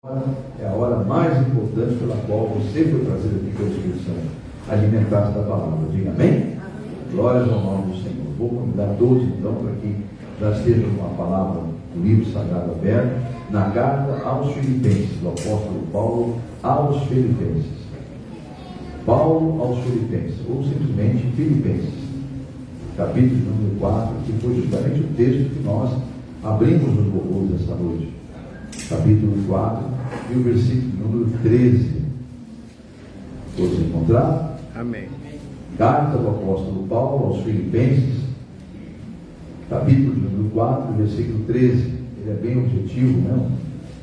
É a hora mais importante pela qual você foi trazido aqui pelo Espírito Santo, alimentar-se da palavra. Diga amém? Glórias ao nome do Senhor. Vou convidar todos então para que já estejam com a palavra do livro sagrado aberto, na carta aos Filipenses, do apóstolo Paulo aos Filipenses. Paulo aos Filipenses, ou simplesmente Filipenses, capítulo número 4, que foi justamente o texto que nós abrimos nos louvores esta noite. Capítulo 4 e o versículo número 13. Todos encontraram? Amém. Carta do apóstolo Paulo aos Filipenses, capítulo número 4, versículo 13. Ele é bem objetivo, né?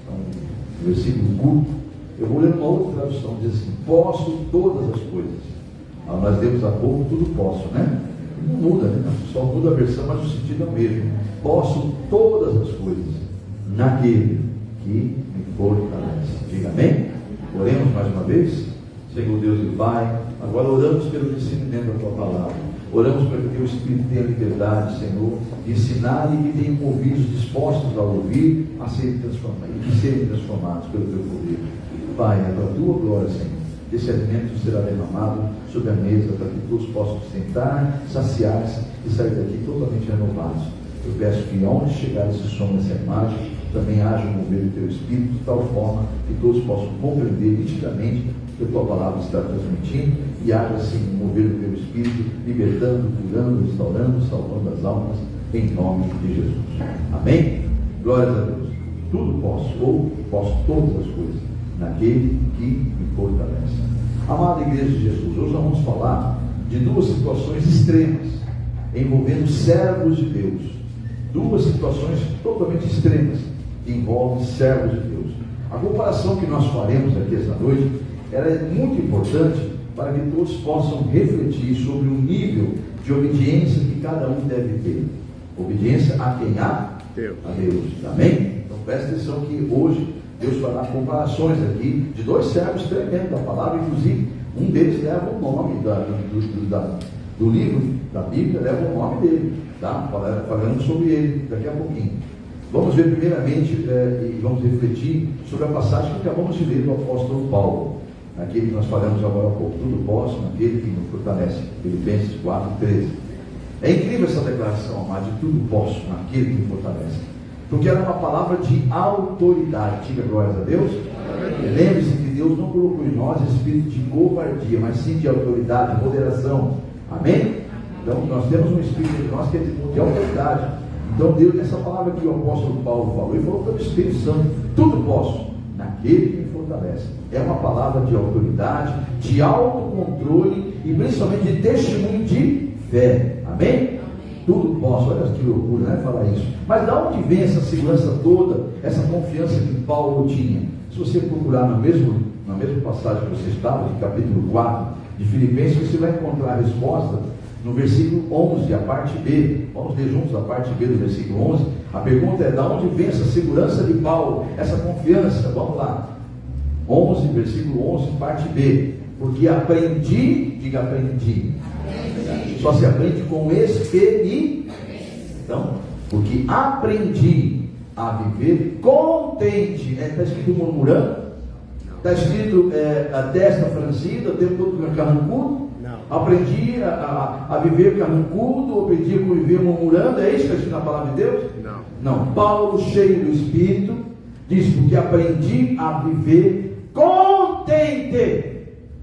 Um versículo curto. Eu vou ler uma outra tradução, diz assim: posso todas as coisas. Nós demos há pouco tudo posso, né? Não muda, né? Só muda a versão, mas o sentido é o mesmo. Posso todas as coisas naquele que me fortalece. Diga amém? Oremos mais uma vez. Senhor Deus e Pai, agora oramos pelo discernimento da Tua palavra. Oramos para que o Teu Espírito tenha liberdade, Senhor, de ensinar e que tenham ouvidos dispostos a ouvir, a serem transformados, e de serem transformados pelo Teu poder. Pai, é para a Tua glória, Senhor. Esse alimento será derramado sobre a mesa para que todos possam sentar, saciar-se e sair daqui totalmente renovados. Eu peço que onde chegar esse som, essa imagem, também haja um mover do Teu Espírito, de tal forma que todos possam compreender nitidamente o que a Tua palavra está transmitindo, e haja assim um mover do Teu Espírito, libertando, curando, restaurando, salvando as almas, em nome de Jesus. Amém? Glórias a Deus. Tudo posso, ou posso todas as coisas, naquele que me fortalece. Amada Igreja de Jesus, hoje nós vamos falar de duas situações extremas, envolvendo servos de Deus. Duas situações totalmente extremas, que envolvem servos de Deus. A comparação que nós faremos aqui esta noite, ela é muito importante para que todos possam refletir sobre o nível de obediência que cada um deve ter. Obediência a quem há? Deus. A Deus. Amém? Então preste atenção que hoje Deus fará comparações aqui de dois servos tremendos da palavra, inclusive um deles leva o nome do livro da Bíblia, leva o nome dele, tá? Falando sobre ele daqui a pouquinho. Vamos ver primeiramente e vamos refletir sobre a passagem que acabamos de ler do apóstolo Paulo, naquele que nós falamos agora há pouco. Tudo posso naquele que nos fortalece. Filipenses 4:13. É incrível essa declaração, amado, de tudo posso naquele que me fortalece, porque era uma palavra de autoridade. Diga glórias a Deus. Lembre-se que Deus não colocou em nós espírito de covardia, mas sim de autoridade, de moderação. Amém? Então nós temos um espírito em nós que é de autoridade. Então Deus, nessa palavra que o apóstolo Paulo falou, ele falou pelo Espírito Santo: tudo posso naquele que me fortalece. É uma palavra de autoridade, de autocontrole e principalmente de testemunho de fé. Amém? Tudo posso. Olha que loucura, né? Falar isso. Mas de onde vem essa segurança toda, essa confiança que Paulo tinha? Se você procurar na mesma passagem que você estava, de capítulo 4 de Filipenses, você vai encontrar a resposta no versículo 11, a parte B. Vamos ler juntos a parte B do versículo 11. A pergunta é: de onde vem essa segurança de Paulo, essa confiança? Vamos lá. 11, versículo 11, parte B. Porque aprendi, diga aprendi. Só se aprende com experiência. Então, porque aprendi a viver contente. Está escrito murmurando? Está escrito a testa franzida, o tempo todo carrancudo? Não. Aprendi a viver carrancudo, aprendi a conviver murmurando. É isso que está escrito na palavra de Deus? Não. Não. Paulo, cheio do Espírito, diz: porque aprendi a viver contente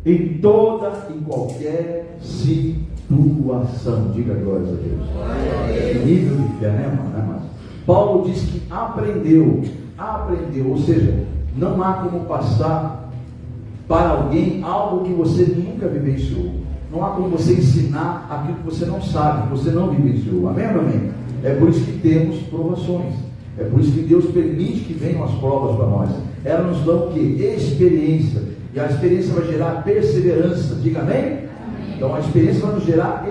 em toda e qualquer situação. Diga glórias a Deus. Que nível de fé, né, irmão? Paulo diz que aprendeu, ou seja, não há como passar para alguém algo que você nunca vivenciou. Não há como você ensinar aquilo que você não sabe, que você não vivenciou. Amém ou amém? É por isso que temos provações. É por isso que Deus permite que venham as provas para nós. Elas nos dão o quê? Experiência. E a experiência vai gerar perseverança. Diga amém? Então a experiência vai nos gerar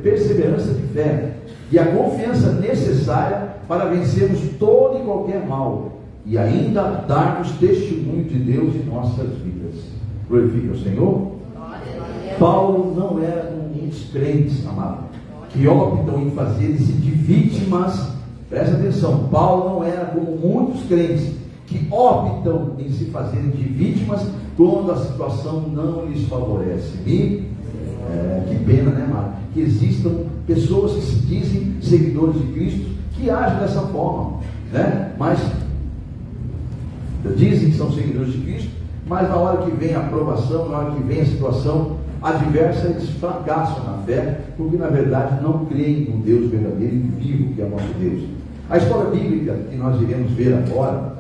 perseverança de fé e a confiança necessária para vencermos todo e qualquer mal e ainda darmos testemunho de Deus em nossas vidas. Glorifica o Senhor. Paulo não era um dos crentes, amado, que optam em fazer-se de vítimas. Presta atenção, Paulo não era como muitos crentes que optam em se fazerem de vítimas quando a situação não lhes favorece. E que pena, né, Mário? Que existam pessoas que se dizem seguidores de Cristo, que agem dessa forma, né? Mas dizem que são seguidores de Cristo, mas na hora que vem a aprovação, na hora que vem a situação adversa, eles fracassam na fé, porque na verdade não creem no Deus verdadeiro e vivo que é o nosso Deus. A história bíblica que nós iremos ver agora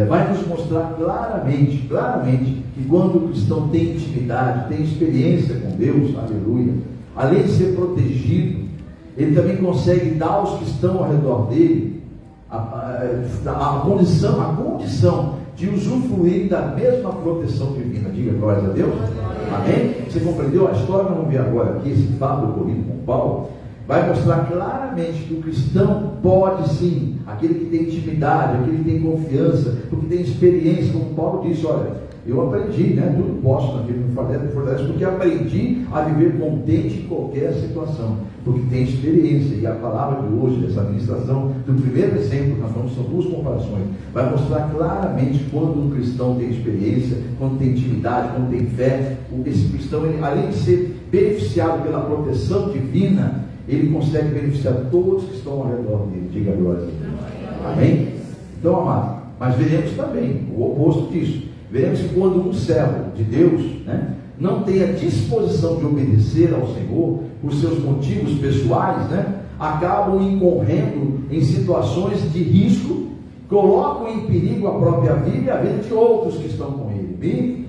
vai nos mostrar claramente que quando o cristão tem intimidade, tem experiência com Deus, aleluia, além de ser protegido, ele também consegue dar aos que estão ao redor dele a condição de usufruir da mesma proteção divina. Diga glória a Deus. Amém? Você compreendeu? A história que vamos ver agora aqui, esse fato ocorrido com Paulo, vai mostrar claramente que o cristão pode sim, aquele que tem intimidade, aquele que tem confiança, porque tem experiência, como Paulo disse, olha, eu aprendi, né? Tudo posso naquele que me fortalece, porque aprendi a viver contente em qualquer situação, porque tem experiência. E a palavra de hoje, dessa ministração, do primeiro exemplo que nós vamos, são duas comparações, vai mostrar claramente quando um cristão tem experiência, quando tem intimidade, quando tem fé. Esse cristão, ele, além de ser beneficiado pela proteção divina, ele consegue beneficiar todos que estão ao redor dele. Diga glória a Deus. Amém? Então, amado, mas veremos também o oposto disso. Veremos que quando um servo de Deus, né, não tem a disposição de obedecer ao Senhor por seus motivos pessoais, né, acabam incorrendo em situações de risco, colocam em perigo a própria vida e a vida de outros que estão com ele.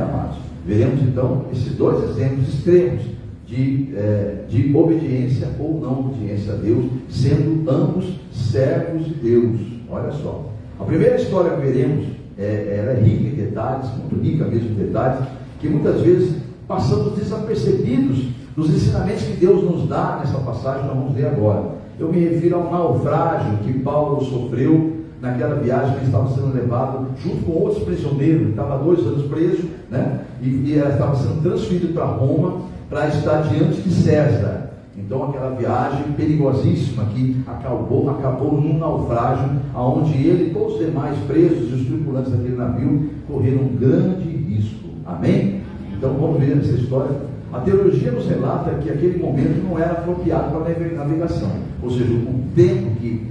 Amados, veremos então esses dois exemplos extremos de obediência ou não obediência a Deus, sendo ambos servos de Deus. Olha só, a primeira história que veremos, ela é rica em detalhes, muito rica mesmo em detalhes, que muitas vezes passamos desapercebidos dos ensinamentos que Deus nos dá nessa passagem que nós vamos ler agora. Eu me refiro ao naufrágio que Paulo sofreu naquela viagem que ele estava sendo levado junto com outros prisioneiros. Ele estava 2 anos preso, né? E estava sendo transferido para Roma para estar diante de César. Então aquela viagem perigosíssima que acabou num naufrágio, onde ele e todos os demais presos e os tripulantes daquele navio correram um grande risco. Amém? Então vamos ver essa história. A teologia nos relata que aquele momento não era apropriado para a navegação, ou seja, o tempo que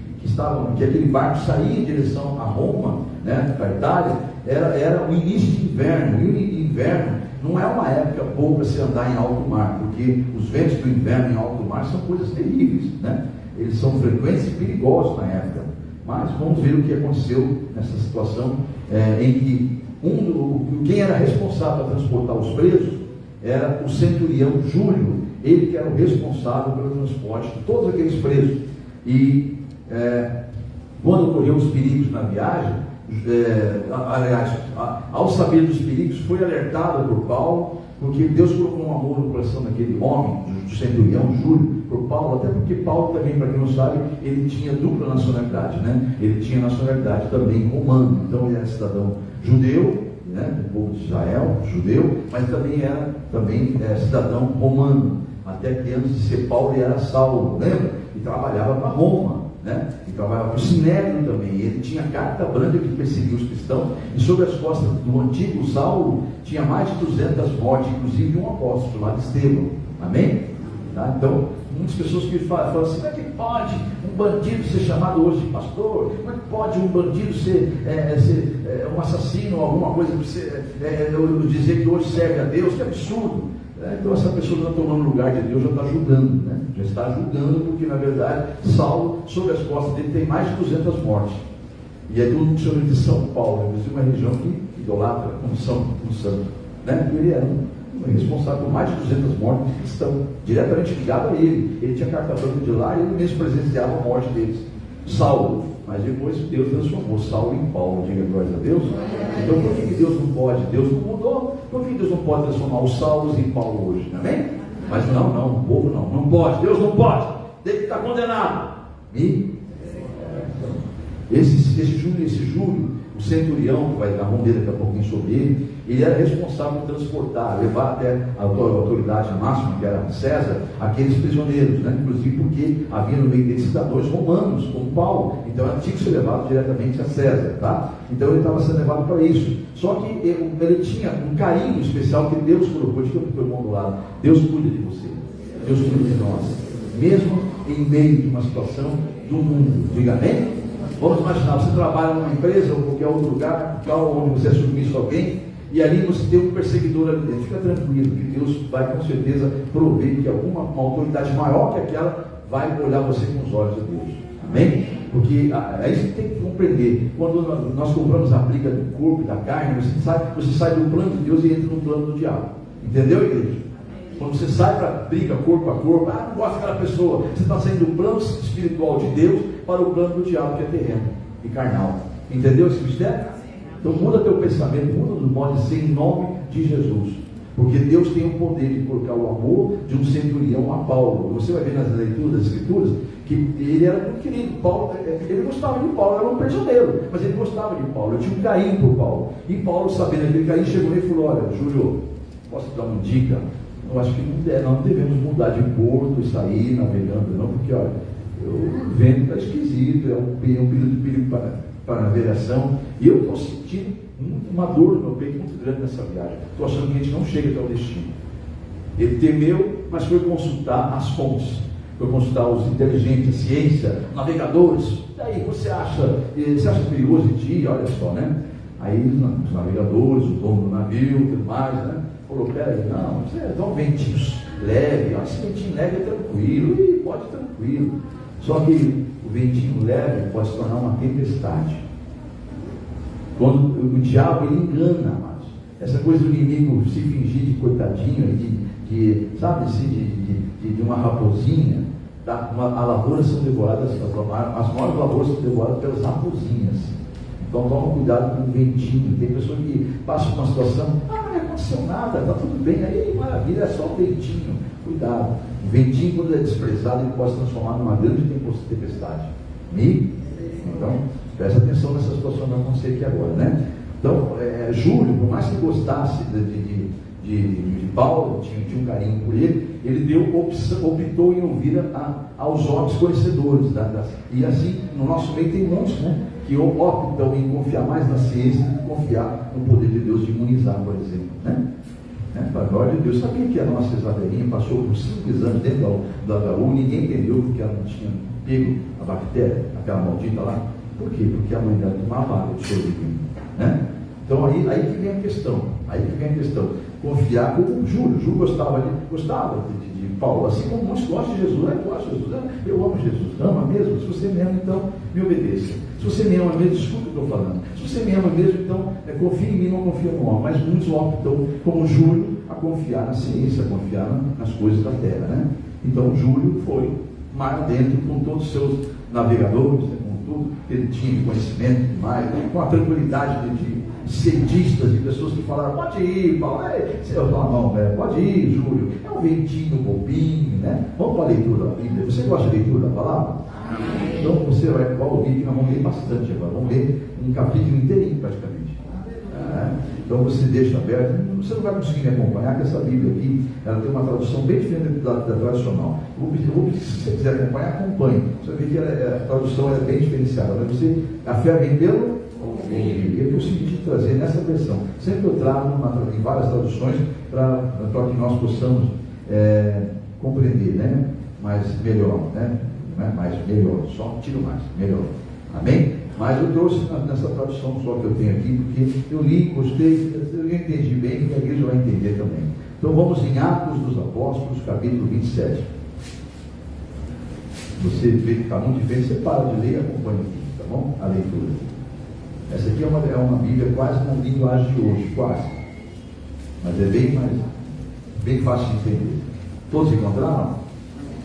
aquele barco saía em direção a Roma, né, para a Itália, era o início de inverno, e o inverno não é uma época boa para se andar em alto mar, porque os ventos do inverno em alto mar são coisas terríveis, né? Eles são frequentes e perigosos na época. Mas vamos ver o que aconteceu nessa situação, em que quem era responsável por transportar os presos era o centurião Júlio, ele que era o responsável pelo transporte de todos aqueles presos. E quando ocorreu os perigos na viagem, ao saber dos perigos, foi alertado por Paulo, porque Deus colocou um amor no coração daquele homem, do centurião Júlio, por Paulo, até porque Paulo também, para quem não sabe, ele tinha dupla nacionalidade, né? Ele tinha nacionalidade também romana, então ele era cidadão judeu, né, do povo de Israel, judeu, mas também era cidadão romano, até que antes de ser Paulo ele era Saulo, lembra? E trabalhava para Roma, né? E trabalhava para o Sinédrio também. Ele tinha carta branca que perseguia os cristãos, e sobre as costas do antigo Saulo tinha mais de 200 mortes, inclusive de um apóstolo chamado Estevão. Amém? Tá? Então, muitas pessoas que falam assim: como é que pode um bandido ser chamado hoje de pastor? Como é que pode um bandido ser um assassino ou alguma coisa, dizer que hoje serve a Deus? Que absurdo! Então essa pessoa não está tomando o lugar de Deus, já está julgando, né? Já está julgando, porque na verdade Saulo, sobre as costas dele, tem mais de 200 mortes. E aí todo mundo chama de São Paulo, inclusive uma região que idolatra como santo, né? Ele era responsável por mais de 200 mortes de cristãos, diretamente ligado a ele. Ele tinha carta branca de lá e ele mesmo presenciava a morte deles. Saulo, mas depois Deus transformou Saulo em Paulo. Diga glória a Deus. Então por que Deus não pode? Deus não mudou. Por que Deus não pode transformar os Saulos em Paulo hoje? Amém? Mas não, o povo não pode. Deus não pode. Tem que estar condenado. Esse Júlio, o centurião, que vai dar um daqui a pouquinho sobre ele era responsável por transportar, levar até a autoridade máxima, que era César, aqueles prisioneiros, né? Inclusive porque havia no meio deles cidadãos romanos, como Paulo, então ela tinha que ser levado diretamente a César, tá? Então ele estava sendo levado para isso. Só que ele tinha um carinho especial que Deus colocou, de todo o irmão do lado. Deus cuida de você, Deus cuida de nós, mesmo em meio de uma situação do mundo. Diga amém? Vamos imaginar, você trabalha numa empresa ou qualquer outro lugar, onde você é submisso a alguém, e ali você tem um perseguidor ali dentro. Fica tranquilo, que Deus vai com certeza prover que alguma autoridade maior que aquela vai olhar você com os olhos de Deus. Amém? Porque é isso que tem que compreender. Quando nós compramos a briga do corpo e da carne, você sai do plano de Deus e entra no plano do diabo. Entendeu, igreja? Quando você sai para a briga corpo a corpo, não gosto daquela pessoa, você está saindo do plano espiritual de Deus para o plano do diabo, que é terreno e carnal. Entendeu esse mistério? Então muda teu pensamento, muda do modo de ser em nome de Jesus. Porque Deus tem o poder de colocar o amor de um centurião a Paulo. Você vai ver nas leituras das Escrituras que ele era muito querido. Paulo, ele gostava de Paulo, era um prisioneiro, mas ele gostava de Paulo, ele tinha um carinho por Paulo. E Paulo, sabendo aquele carinho, chegou nele e falou: olha, Júlio, posso te dar uma dica? Eu acho que não devemos mudar de porto e sair navegando, não, porque olha, o vento está esquisito, é um período de perigo para a navegação, e eu estou sentindo uma dor no meu peito muito grande nessa viagem. Estou achando que a gente não chega até o destino. Ele temeu, mas foi consultar as fontes, foi consultar os inteligentes, a ciência, navegadores. Daí você acha perigoso de ir? Olha só, né? Aí os navegadores, o dono do navio, tudo mais, né? Falou: peraí, não, você dá um ventinho leve, esse ventinho leve é tranquilo, e pode ir tranquilo. Só que o ventinho leve pode se tornar uma tempestade. Quando o diabo, ele engana, amados. Essa coisa do inimigo se fingir de coitadinho, sabe assim, de uma raposinha, tá? As lavouras são devoradas, as maiores lavouras são devoradas pelas raposinhas. Então toma cuidado com o ventinho. Tem pessoas que passam por uma situação, não aconteceu nada, está tudo bem, aí maravilha, é só o ventinho. Cuidado. O ventinho, quando é desprezado, ele pode se transformar numa grande tempestade. Então, presta atenção nessa situação, não acontecer aqui agora, né? Então, Júlio, por mais que gostasse de Paulo, tinha um carinho por ele optou em ouvir aos homens conhecedores. E assim, no nosso meio tem muitos, né, que optam em confiar mais na ciência do que confiar no poder de Deus de imunizar, por exemplo, né? Para a glória de Deus. Sabia que a nossa Isabelinha passou por 5 exames dentro da HU, ninguém entendeu porque ela não tinha pego a bactéria, aquela maldita lá? Por quê? Porque a mãe dela tomava água de sorvete, né? Então aí que vem a questão, confiar como Júlio gostava de Paulo, assim como muitos gostam de Jesus. Eu gosto de Jesus, eu amo Jesus, ama mesmo. Se você me ama, então me obedeça. Se você me ama mesmo, escuta o que eu estou falando. Se você me ama mesmo, então confia em mim, não confia no homem. Mas muitos optam, como Júlio, a confiar na ciência, a confiar nas coisas da terra, né? Então Júlio foi mar dentro com todos os seus navegadores, né, com tudo que ele tinha de conhecimento e demais, com a tranquilidade de cientistas, de pessoas que falaram: pode ir, Paulo. Eu falo: não, pode ir, Júlio, é um ventinho bobinho, né? Vamos para a leitura da Bíblia. Você gosta de leitura da palavra? Então você vai ouvir que nós vamos ler bastante agora, vamos ler um capítulo inteirinho praticamente. Então você deixa aberto, você não vai conseguir me acompanhar, porque essa Bíblia aqui, ela tem uma tradução bem diferente da tradicional. Se você quiser acompanhar, acompanhe. Você vai ver que a tradução é bem diferenciada. A fé vem pelo ouvir. Eu consegui trazer nessa versão. Sempre eu trago em várias traduções para que nós possamos compreender, né? Mas melhor, né? Não é mais melhor, só tiro mais, melhor. Amém? Mas eu trouxe nessa tradução só que eu tenho aqui, porque eu li, gostei, eu entendi bem, e a igreja vai entender também. Então vamos em Atos dos Apóstolos, capítulo 27. Você vê que está muito diferente, você para de ler e acompanha aqui, tá bom? A leitura. Essa aqui é uma Bíblia quase na linguagem de hoje, quase. Mas é bem fácil de entender. Todos encontraram?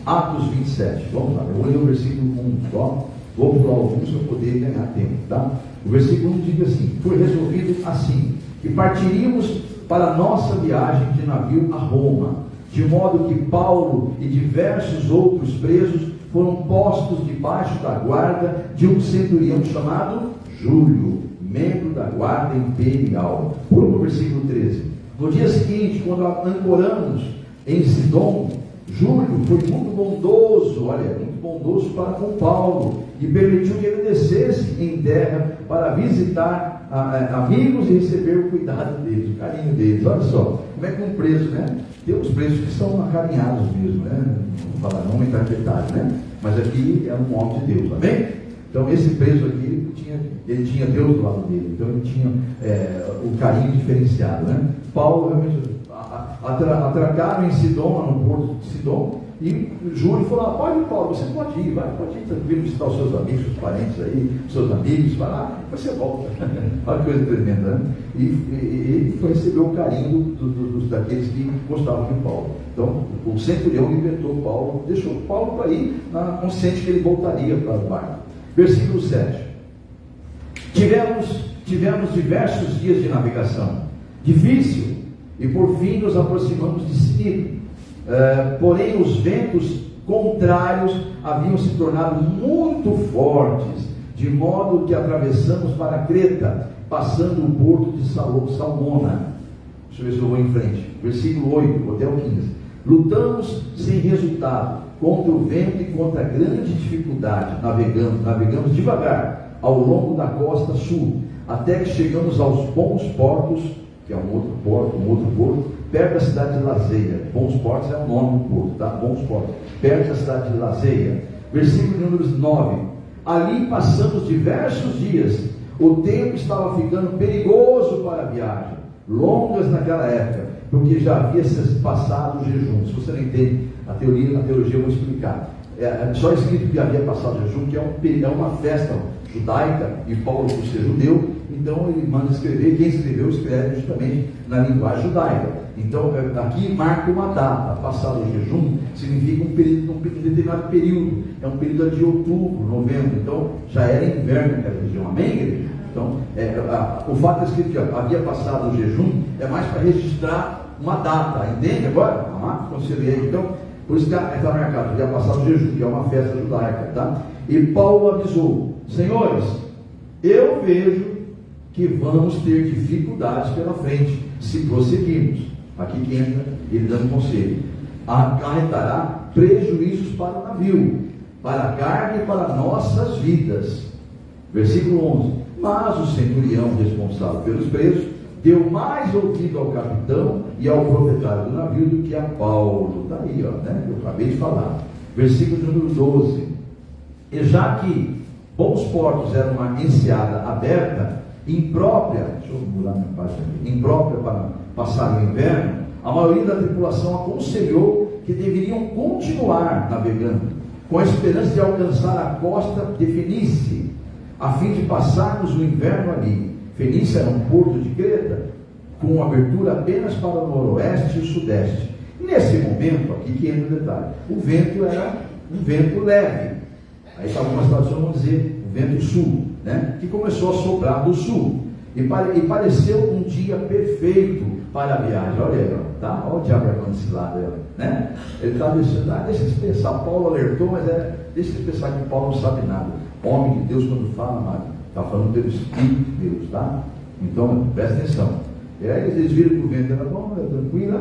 Atos 27, vamos lá, eu vou ler o versículo 1 só. Vou pular alguns para poder ganhar tempo, tá? O versículo 1 diz assim: foi resolvido assim, que partiríamos para a nossa viagem de navio a Roma, de modo que Paulo e diversos outros presos foram postos debaixo da guarda de um centurião chamado Júlio, membro da guarda imperial. Pula para o versículo 13. No dia seguinte, quando ancoramos em Sidom, Júlio foi muito bondoso, muito bondoso para com Paulo, e permitiu que ele descesse em terra para visitar amigos e receber o cuidado deles, o carinho deles. Olha só, como é que um preso, né? Tem uns presos que são acarinhados mesmo, né? Não falar, não entrar em detalhe, né? Mas aqui é um homem de Deus, amém? Então esse preso aqui, ele tinha Deus do lado dele, então ele tinha o carinho diferenciado, né? Paulo realmente atracaram em Sidom, no porto de Sidom, e Júlio falou: pode ir, Paulo, você pode ir tranquilo, visitar os seus amigos, seus parentes aí, seus amigos, vai lá, você volta. Olha que coisa tremenda, né? E ele recebeu o carinho daqueles que gostavam de Paulo. Então o centurião libertou Paulo, deixou Paulo para ir, consciente que ele voltaria para o barco. Versículo 7. Tivemos diversos dias de navegação, difícil, e por fim nos aproximamos de Cínico. Porém os ventos contrários haviam se tornado muito fortes, de modo que atravessamos para Creta, passando o porto de Salmona. Deixa eu ver se eu vou em frente. Versículo 8 até o 15. Lutamos sem resultado contra o vento e contra grande dificuldade, navegamos devagar ao longo da costa sul, até que chegamos aos Bons Portos, que é um outro porto, perto da cidade de Lazeia. Bons Portos é o nome do porto, tá? Bons Portos, perto da cidade de Lazeia. Versículo números 9. Ali passamos diversos dias. O tempo estava ficando perigoso para a viagem, longas naquela época, porque já havia passado o jejum. Se você não entende a teologia eu vou explicar. Só escrito que havia passado o jejum, que é uma festa judaica, e Paulo, por ser judeu, então ele manda escrever. Quem escreveu, escreve justamente na linguagem judaica. Então aqui marca uma data. Passado o jejum significa um determinado período, é um período de outubro, novembro. Então já era inverno naquela região, amém, igreja? Então o fato de escrito que havia passado o jejum é mais para registrar uma data, entende agora? Conciliei. Então por isso que está marcado, havia passado o jejum, que é uma festa judaica, tá? E Paulo avisou: senhores, eu vejo que vamos ter dificuldades pela frente se prosseguirmos. Aqui que entra ele dando conselho. Acarretará prejuízos para o navio, para a carga e para nossas vidas. Versículo 11. Mas o centurião responsável pelos presos deu mais ouvido ao capitão e ao proprietário do navio do que a Paulo. Está aí, né? Eu acabei de falar. Versículo número 12. E já que Bons Portos era uma enseada aberta, imprópria para passar o inverno, a maioria da tripulação aconselhou que deveriam continuar navegando, com a esperança de alcançar a costa de Fenícia, a fim de passarmos o inverno ali. Fenícia era um porto de Creta, com abertura apenas para o noroeste e o sudeste. Nesse momento, aqui que entra o detalhe, o vento era um vento leve. Aí algumas traduções vão dizer o vento sul, né? Que começou a soprar do sul. E pareceu um dia perfeito para a viagem. Olha aí, tá? Olha o diabo armando esse lado aí, né? Ele está deixando, deixa eles pensar. Paulo alertou, mas deixa eles pensar que Paulo não sabe nada. Homem de Deus, quando fala, Mário, está falando pelo Espírito de Deus, tá? Então, presta atenção. E aí eles viram que o vento era bom, era tranquilo,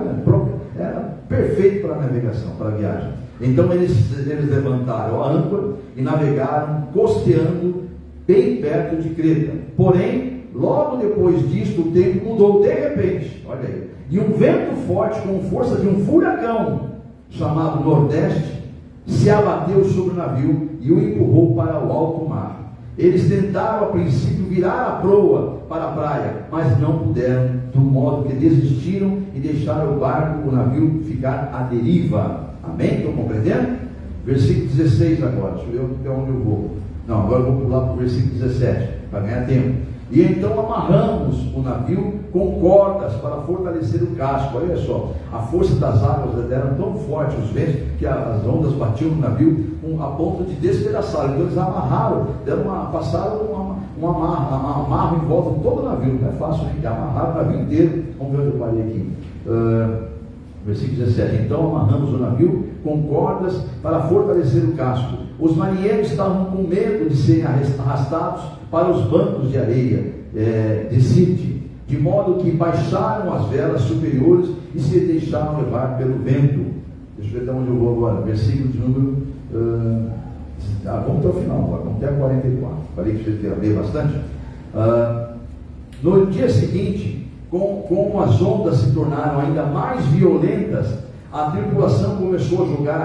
era perfeito para a navegação, para a viagem. Então eles levantaram a âncora e navegaram costeando bem perto de Creta. Porém, logo depois disto, o tempo mudou de repente, olha aí, e um vento forte com força de um furacão, chamado Nordeste, se abateu sobre o navio e o empurrou para o alto mar. Eles tentaram a princípio virar a proa para a praia, mas não puderam, do modo que desistiram e deixaram o navio ficar à deriva. Amém? Estão compreendendo? Versículo 16 agora, deixa eu ver até onde eu vou. Não, agora eu vou pular para o versículo 17, para ganhar tempo. E então amarramos o navio com cordas para fortalecer o casco. Olha só, a força das águas eram tão forte, os ventos, que as ondas batiam no navio a ponto de despedaçá-lo. Então eles amarraram, passaram um amarro em volta de todo o navio. Não é fácil, né? Amarraram o navio inteiro. Vamos ver onde eu parei aqui. Versículo 17. Então amarramos o navio com cordas para fortalecer o casco. Os marinheiros estavam com medo de serem arrastados para os bancos de areia de Sirte, de modo que baixaram as velas superiores e se deixaram levar pelo vento. Deixa eu ver até onde eu vou agora. Versículo de número... vamos até o final agora, vamos até a 44. Falei que você ia ler bastante. No dia seguinte, como as ondas se tornaram ainda mais violentas, a tripulação começou a jogar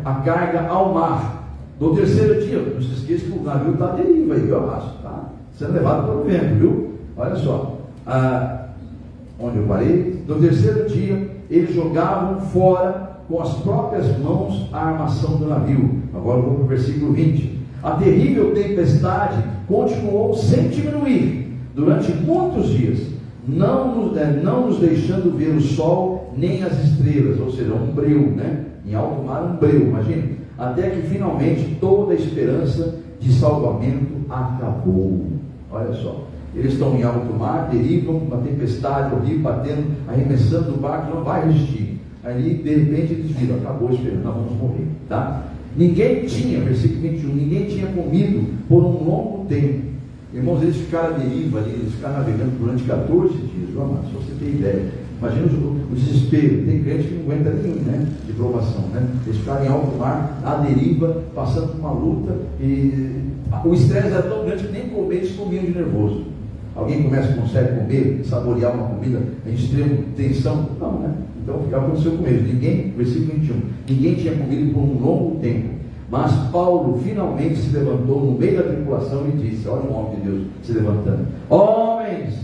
a carga ao mar. No terceiro dia, não se esqueça que o navio está à deriva aí, viu, Márcio? Está sendo levado pelo vento, viu? Olha só. Onde eu parei? No terceiro dia, eles jogavam fora com as próprias mãos a armação do navio. Agora vamos para o versículo 20. A terrível tempestade continuou sem diminuir durante muitos dias, não nos deixando ver o sol nem as estrelas, ou seja, um breu, né? Em alto mar, um breu, imagina, até que finalmente toda a esperança de salvamento acabou. Olha só, eles estão em alto mar, derivam, uma tempestade horrível batendo, arremessando o barco, não vai resistir. Aí de repente eles viram, acabou a esperança, nós vamos morrer, tá? Ninguém tinha, versículo 21, ninguém tinha comido por um longo tempo. Irmãos, eles ficaram à deriva ali, eles ficaram navegando durante 14 dias, vamos, se você tem ideia. Imagina o desespero. Tem crente que não aguenta nenhum, né, de provação, né? Eles ficaram em alto mar, à deriva, passando por uma luta, e o estresse era tão grande que nem comer, eles comiam de nervoso. Alguém consegue comer, saborear uma comida em extrema tensão? Não, né? Então o que aconteceu com eles? Ninguém, versículo 21, ninguém tinha comido por um longo tempo. Mas Paulo finalmente se levantou no meio da tripulação e disse, olha o homem de Deus se levantando: homens,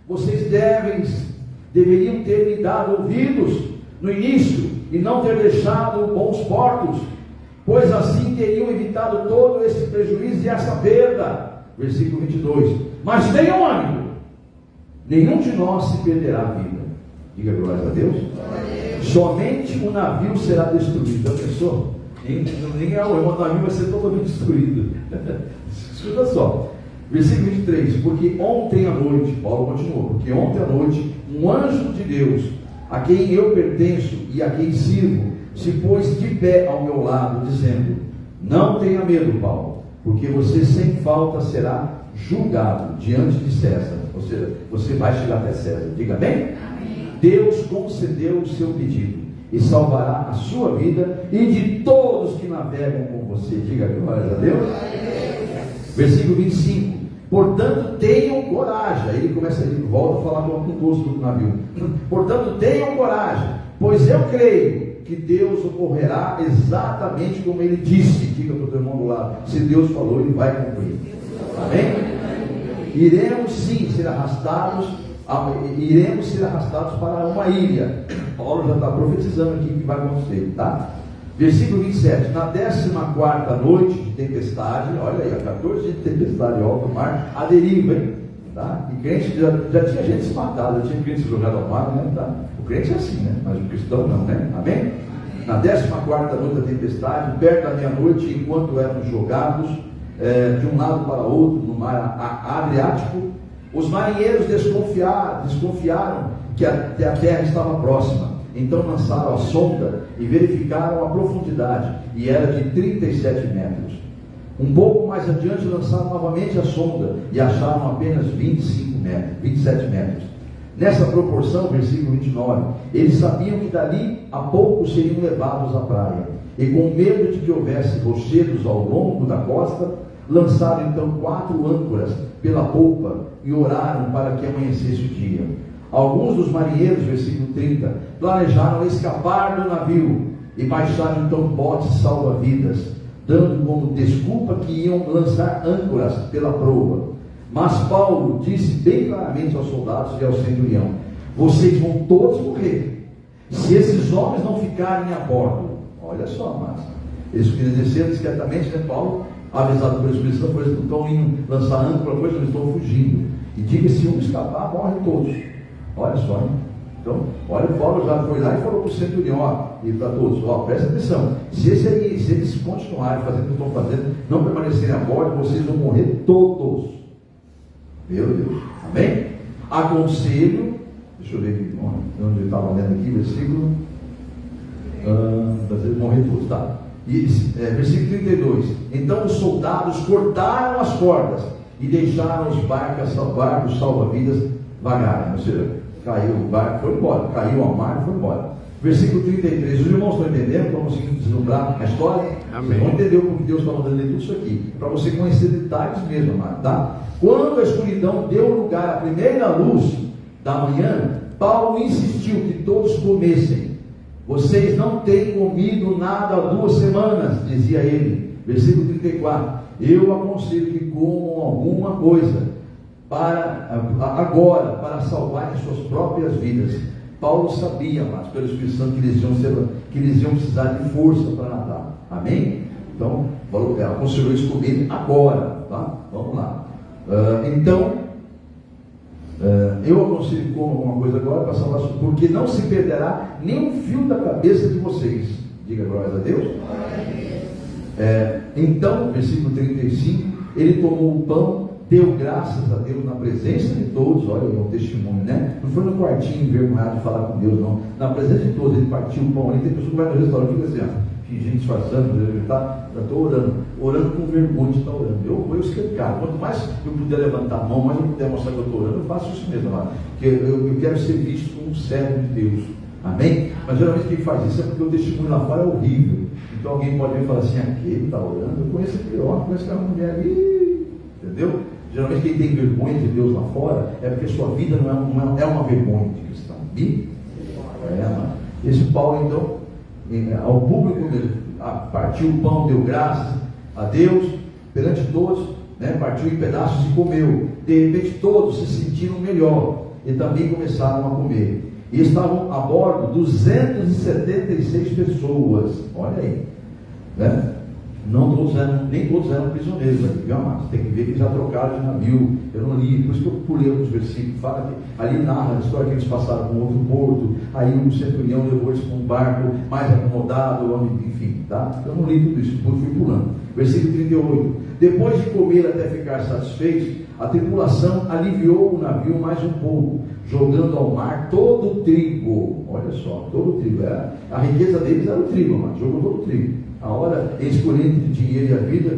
vocês deveriam ter me dado ouvidos no início e não ter deixado bons portos, pois assim teriam evitado todo esse prejuízo e essa perda. Versículo 22, mas tenham ânimo, nenhum de nós se perderá a vida. Diga glória a Deus. Somente o navio será destruído. Já pensou? O navio vai ser totalmente destruído. Escuta só, versículo 23, porque ontem à noite, Paulo continuou, porque ontem à noite um anjo de Deus, a quem eu pertenço e a quem sirvo, se pôs de pé ao meu lado, dizendo: não tenha medo, Paulo, porque você sem falta será julgado diante de César. Ou seja, você vai chegar até César. Diga bem? Amém. Deus concedeu o seu pedido e salvará a sua vida e de todos que navegam com você. Diga glória a Deus. Versículo 25, portanto tenham coragem. Aí ele volta a falar com o posto do navio. Portanto tenham coragem, pois eu creio que Deus ocorrerá exatamente como ele disse. Diga para o teu irmão do lado, se Deus falou, ele vai cumprir. Amém? Iremos sim ser arrastados para uma ilha. Paulo já está profetizando aqui o que vai acontecer, tá? Versículo 27, na 14ª noite de tempestade, olha aí, a 14 de tempestade, alto mar, a deriva, hein? Tá? E crente, já tinha gente se matado, já tinha crente se jogado ao mar, né? Tá? O crente é assim, né? Mas o cristão não, né? Amém? Na 14ª noite da tempestade, perto da meia-noite, enquanto eram jogados de um lado para outro no mar Adriático, os marinheiros desconfiaram que a terra estava próxima. Então lançaram a sonda e verificaram a profundidade, e era de 37 metros. Um pouco mais adiante lançaram novamente a sonda e acharam apenas 27 metros. Nessa proporção, versículo 29, eles sabiam que dali a pouco seriam levados à praia, e com medo de que houvesse rochedos ao longo da costa, lançaram então 4 âncoras pela polpa e oraram para que amanhecesse o dia. Alguns dos marinheiros, versículo 30, planejaram escapar do navio e baixaram então botes salva-vidas, dando como desculpa que iam lançar âncoras pela proa. Mas Paulo disse bem claramente aos soldados e ao centurião: vocês vão todos morrer se esses homens não ficarem a bordo. Olha só, mas eles desceram discretamente, né? Paulo, avisado por eles, não estão indo lançar âncora, pois eles estão fugindo. E diga: se um escapar, morrem todos. Olha só, hein? Então, olha, Paulo já foi lá e falou para o centurião, e para todos: presta atenção, se eles continuarem fazendo o que estão fazendo, não permanecerem a bordo, vocês vão morrer todos. Meu Deus, amém? Aconselho, deixa eu ver aqui, onde eu estava lendo aqui, versículo Morrer todos, tá? E, versículo 32. Então os soldados cortaram as cordas e deixaram os barcos salva-vidas vagarem. Ou seja, caiu o barco, foi embora. Caiu ao mar e foi embora. Versículo 33. Os irmãos estão entendendo? Estão conseguindo deslumbrar a história? Amém. Vocês vão entender o que Deus está mandando ler tudo isso aqui. Para você conhecer detalhes mesmo, amado, tá? Quando a escuridão deu lugar à primeira luz da manhã, Paulo insistiu que todos comessem. Vocês não têm comido nada há 2 semanas, dizia ele. Versículo 34. Eu aconselho que comam alguma coisa agora, para salvarem suas próprias vidas. Paulo sabia, mas pelo Espírito Santo, que eles iam precisar de força para nadar. Amém? Então, aconselhou eles comerem agora, tá? Vamos lá. Eu aconselho que comam alguma coisa agora para salvar, porque não se perderá nem um fio da cabeça de vocês. Diga glória a Deus. Então, versículo 35, ele tomou o pão, deu graças a Deus na presença de todos. Olha, é um testemunho, né? Não foi no quartinho envergonhado de falar com Deus, não. Na presença de todos, ele partiu o pão ali. Tem pessoa que vai no restaurante e fica assim, fingindo, disfarçando, eu estou orando com vergonha de estar orando. Eu esquentado. Quanto mais eu puder levantar a mão, mais eu puder mostrar que eu estou orando, eu faço isso mesmo, amado. Porque eu quero ser visto como um servo de Deus. Amém? Mas geralmente quem faz isso é porque o testemunho lá fora é horrível. Então alguém pode vir e falar assim, aquele está orando, eu conheço aquele homem, conheço aquela mulher ali, entendeu? Geralmente quem tem vergonha de Deus lá fora é porque sua vida não é uma vergonha de cristão. Esse Paulo então, ao público mesmo, partiu o pão, deu graças a Deus perante todos, né? Partiu em pedaços e comeu. De repente todos se sentiram melhor e também começaram a comer. E estavam a bordo 276 pessoas. Olha aí, né? Nem todos eram prisioneiros ali, viu, amados? Tem que ver que eles já trocaram de navio. Eu não li, por isso que eu pulei alguns versículos. Fala que ali narra a história que eles passaram com outro porto. Aí o centurião levou eles para um barco mais acomodado, enfim, tá? Eu não li tudo isso, depois fui pulando. Versículo 38. Depois de comer até ficar satisfeitos, a tripulação aliviou o navio mais um pouco, jogando ao mar todo o trigo. Olha só, todo o trigo. A riqueza deles era o trigo, mas jogou todo o trigo. A hora eles escolhem entre dinheiro e a vida,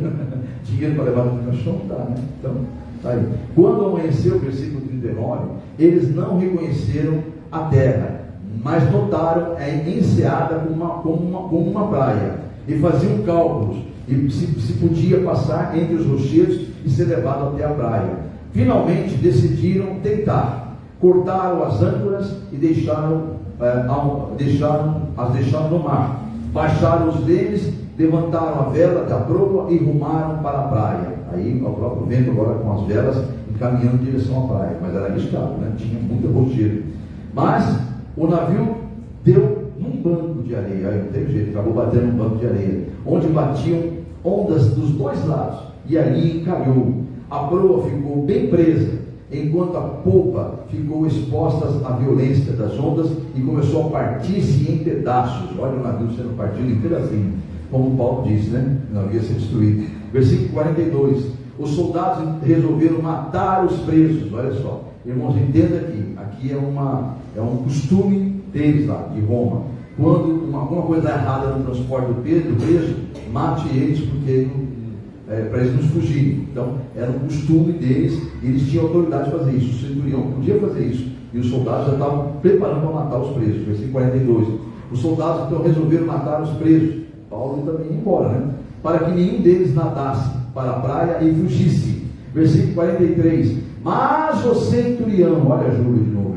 dinheiro para levar no caixão, não dá, né? Então, tá aí. Quando amanheceu, versículo 39, eles não reconheceram a terra, mas notaram a enseada como uma praia, e faziam cálculos, e se podia passar entre os rochedos e ser levado até a praia. Finalmente decidiram tentar, cortaram as âncoras e deixaram no mar. Baixaram os lemes, levantaram a vela da proa e rumaram para a praia. Aí o próprio vento agora com as velas encaminhando em direção à praia, mas era arriscado, né? Tinha muita rochedo. Mas o navio deu num banco de areia, aí não teve jeito, acabou batendo num banco de areia, onde batiam ondas dos 2 lados, e ali encalhou. A proa ficou bem presa, enquanto a popa ficou exposta à violência das ondas e começou a partir-se em pedaços. Olha o navio sendo partido em pedacinhos, como Paulo disse, né? O navio ia ser destruído. Versículo 42. Os soldados resolveram matar os presos. Olha só, irmãos, entenda aqui é um costume deles lá, de Roma. Quando alguma coisa errada no transporte do preso, mate eles, porque para eles não fugirem. Então, era um costume deles, e eles tinham autoridade de fazer isso. O centurião podia fazer isso, e os soldados já estavam preparando para matar os presos. Versículo 42. Os soldados então resolveram matar os presos. Paulo também ia embora, né? Para que nenhum deles nadasse para a praia e fugisse. Versículo 43. Mas o centurião, olha a Júlia de novo,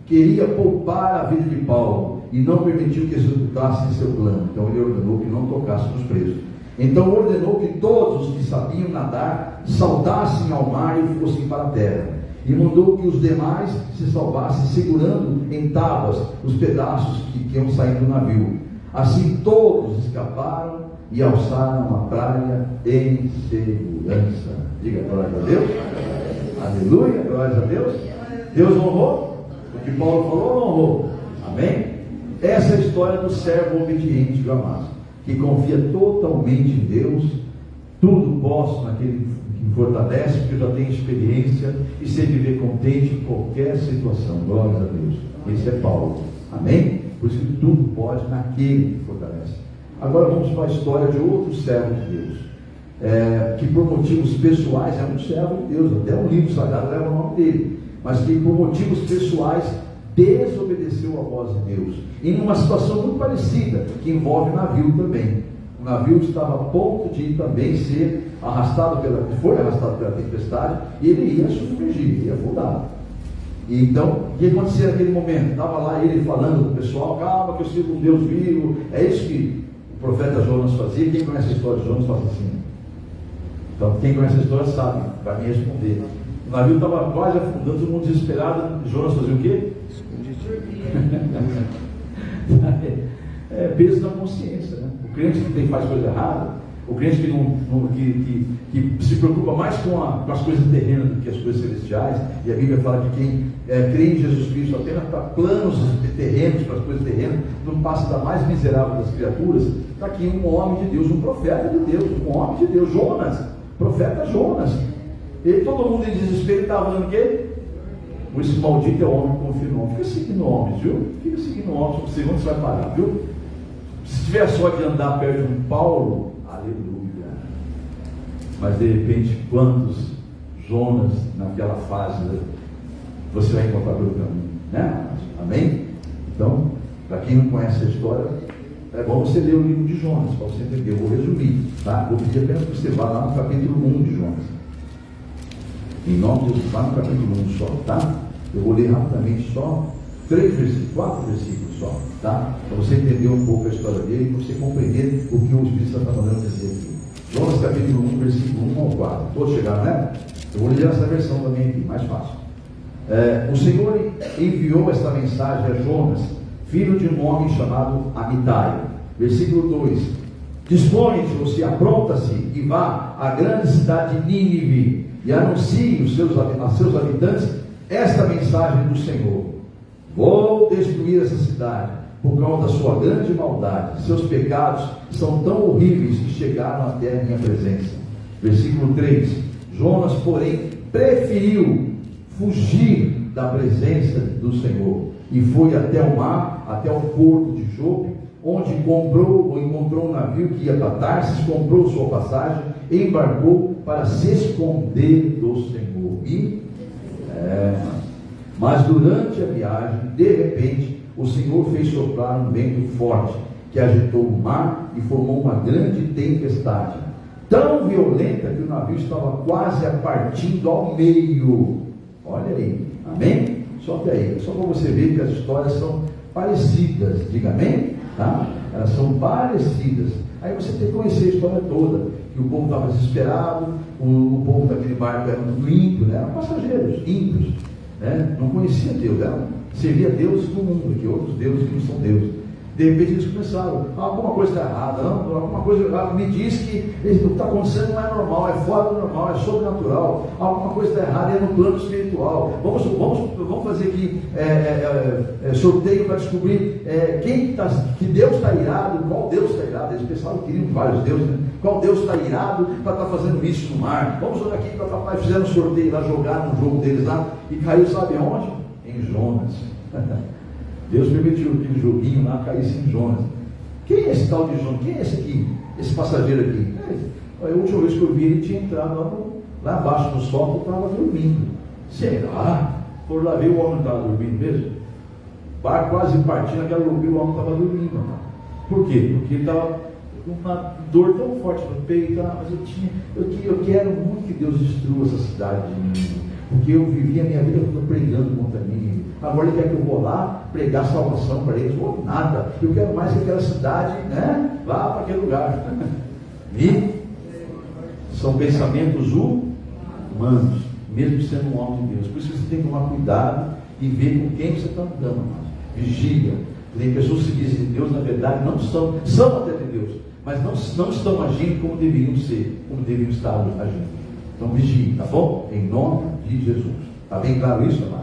queria poupar a vida de Paulo e não permitiu que executassem seu plano. Então ele ordenou que não tocasse nos presos. Então ordenou que todos os que sabiam nadar saltassem ao mar e fossem para a terra, e mandou que os demais se salvassem segurando em tábuas os pedaços que iam saindo do navio. Assim todos escaparam e alçaram a praia em segurança. Diga glória a Deus. Aleluia, glória a Deus. Deus honrou o que Paulo falou, não honrou? Amém? Essa é a história do servo obediente, meu amado, que confia totalmente em Deus. Tudo posso naquele que me fortalece, porque eu já tenho experiência e sei viver contente em qualquer situação. Glória a Deus. Esse é Paulo. Amém? Por isso que tudo pode naquele que fortalece. Agora vamos para a história de outro servo de Deus, que por motivos pessoais é um servo de Deus, até o livro sagrado leva o nome dele, mas que por motivos pessoais desobedeceu a voz de Deus, em uma situação muito parecida, que envolve navio também. O navio estava a ponto de também ser foi arrastado pela tempestade, e ele ia submergir, ia afundar. Então, o que acontecia naquele momento? Estava lá ele falando com o pessoal: calma, que eu sirvo um Deus vivo. É isso que o profeta Jonas fazia. Quem conhece a história de Jonas faz assim. Então, quem conhece a história sabe, vai me responder. O navio estava quase afundando, todo mundo desesperado. Jonas fazia o quê? Peso na consciência, né? O crente que faz coisa errada, o crente que se preocupa mais com as coisas terrenas do que as coisas celestiais, e a Bíblia fala que quem crê em Jesus Cristo apenas para planos terrenos, para as coisas terrenas, não passa da mais miserável das criaturas. Está aqui um homem de Deus, um profeta de Deus, um homem de Deus, Jonas, profeta Jonas. Todo mundo em desespero estava falando o quê? Esse maldito é o homem que confia no homem. Fica seguindo homens, viu? Fica seguindo homens, você não vai parar, viu? Se tiver sorte de andar perto de um Paulo, aleluia. Mas de repente, quantos Jonas naquela fase você vai encontrar pelo caminho, né? Amém? Então, para quem não conhece a história, é bom você ler o livro de Jonas, para você entender. Eu vou resumir, tá? Vou pedir apenas que você vá lá no capítulo 1 de Jonas. Em nome de Jesus, vá no capítulo 1 só, tá? Eu vou ler rapidamente só 4 versículos só, tá? Para você entender um pouco a história dele, para você compreender o que o Espírito Santo está mandando dizer aqui. Jonas capítulo 1, versículo 1 ao 4. Todos chegaram, né? Eu vou ler essa versão também aqui, mais fácil. O Senhor enviou esta mensagem a Jonas, filho de um homem chamado Amitai. Versículo 2: dispõe-te, ou se apronta-se, e vá à grande cidade de Nínive, e anuncie a seus habitantes esta mensagem do Senhor: vou destruir essa cidade por causa da sua grande maldade. Seus pecados são tão horríveis que chegaram até a minha presença. Versículo 3: Jonas, porém, preferiu fugir da presença do Senhor e foi até o mar, até o porto de Jope, onde encontrou um navio que ia para Tarsis, comprou sua passagem e embarcou para se esconder do Senhor. Mas durante a viagem, de repente, o Senhor fez soprar um vento forte, que agitou o mar e formou uma grande tempestade, tão violenta que o navio estava quase partindo ao meio. Olha aí, amém? Sobe aí, só para você ver que as histórias são parecidas, diga amém? Tá? Elas são parecidas. Aí você tem que conhecer a história toda, que o povo estava desesperado, o povo daquele barco era tudo ímpio, né? Eram passageiros, ímpios, né? Não conhecia Deus, servia deuses do mundo, que outros deuses que não são deuses. De repente eles começaram: alguma coisa está errada, não? Alguma coisa me diz que o que está acontecendo não é normal, é fora do normal, é sobrenatural, alguma coisa está errada, é no plano espiritual. Vamos fazer aqui sorteio para descobrir que Deus está irado, qual Deus está irado. Eles pensavam que queriam vários deuses, né? Qual Deus está irado para estar fazendo isso no mar? Vamos jogar aqui para papai. Fizeram um sorteio lá, jogaram um jogo deles lá e caiu, sabe onde? Em Jonas. Deus permitiu que o joguinho lá caísse em Jonas. Quem é esse tal de Jonas? Quem é esse aqui? Esse passageiro aqui? A última vez que eu vi, ele tinha entrado lá abaixo no sótão, estava dormindo. Será? Por lá ver, o homem estava dormindo mesmo? O bar quase partindo, aquela loucura, o homem estava dormindo. Por quê? Porque ele estava com uma dor tão forte no peito. Mas eu quero muito que Deus destrua essa cidade de mim, porque eu vivi a minha vida toda pregando contra mim. Agora ele quer que eu vou lá pregar salvação para eles. Ou nada, eu quero mais que aquela cidade, né, vá para aquele lugar. E são pensamentos humanos, mesmo sendo um homem de Deus. Por isso você tem que tomar cuidado e ver com quem você está andando. Vigia. Tem pessoas que dizem de Deus, na verdade não são até de Deus, mas não estão agindo como deveriam ser, como deveriam estar agindo. Então vigie, tá bom? Em nome de Jesus. Está bem claro isso, amado?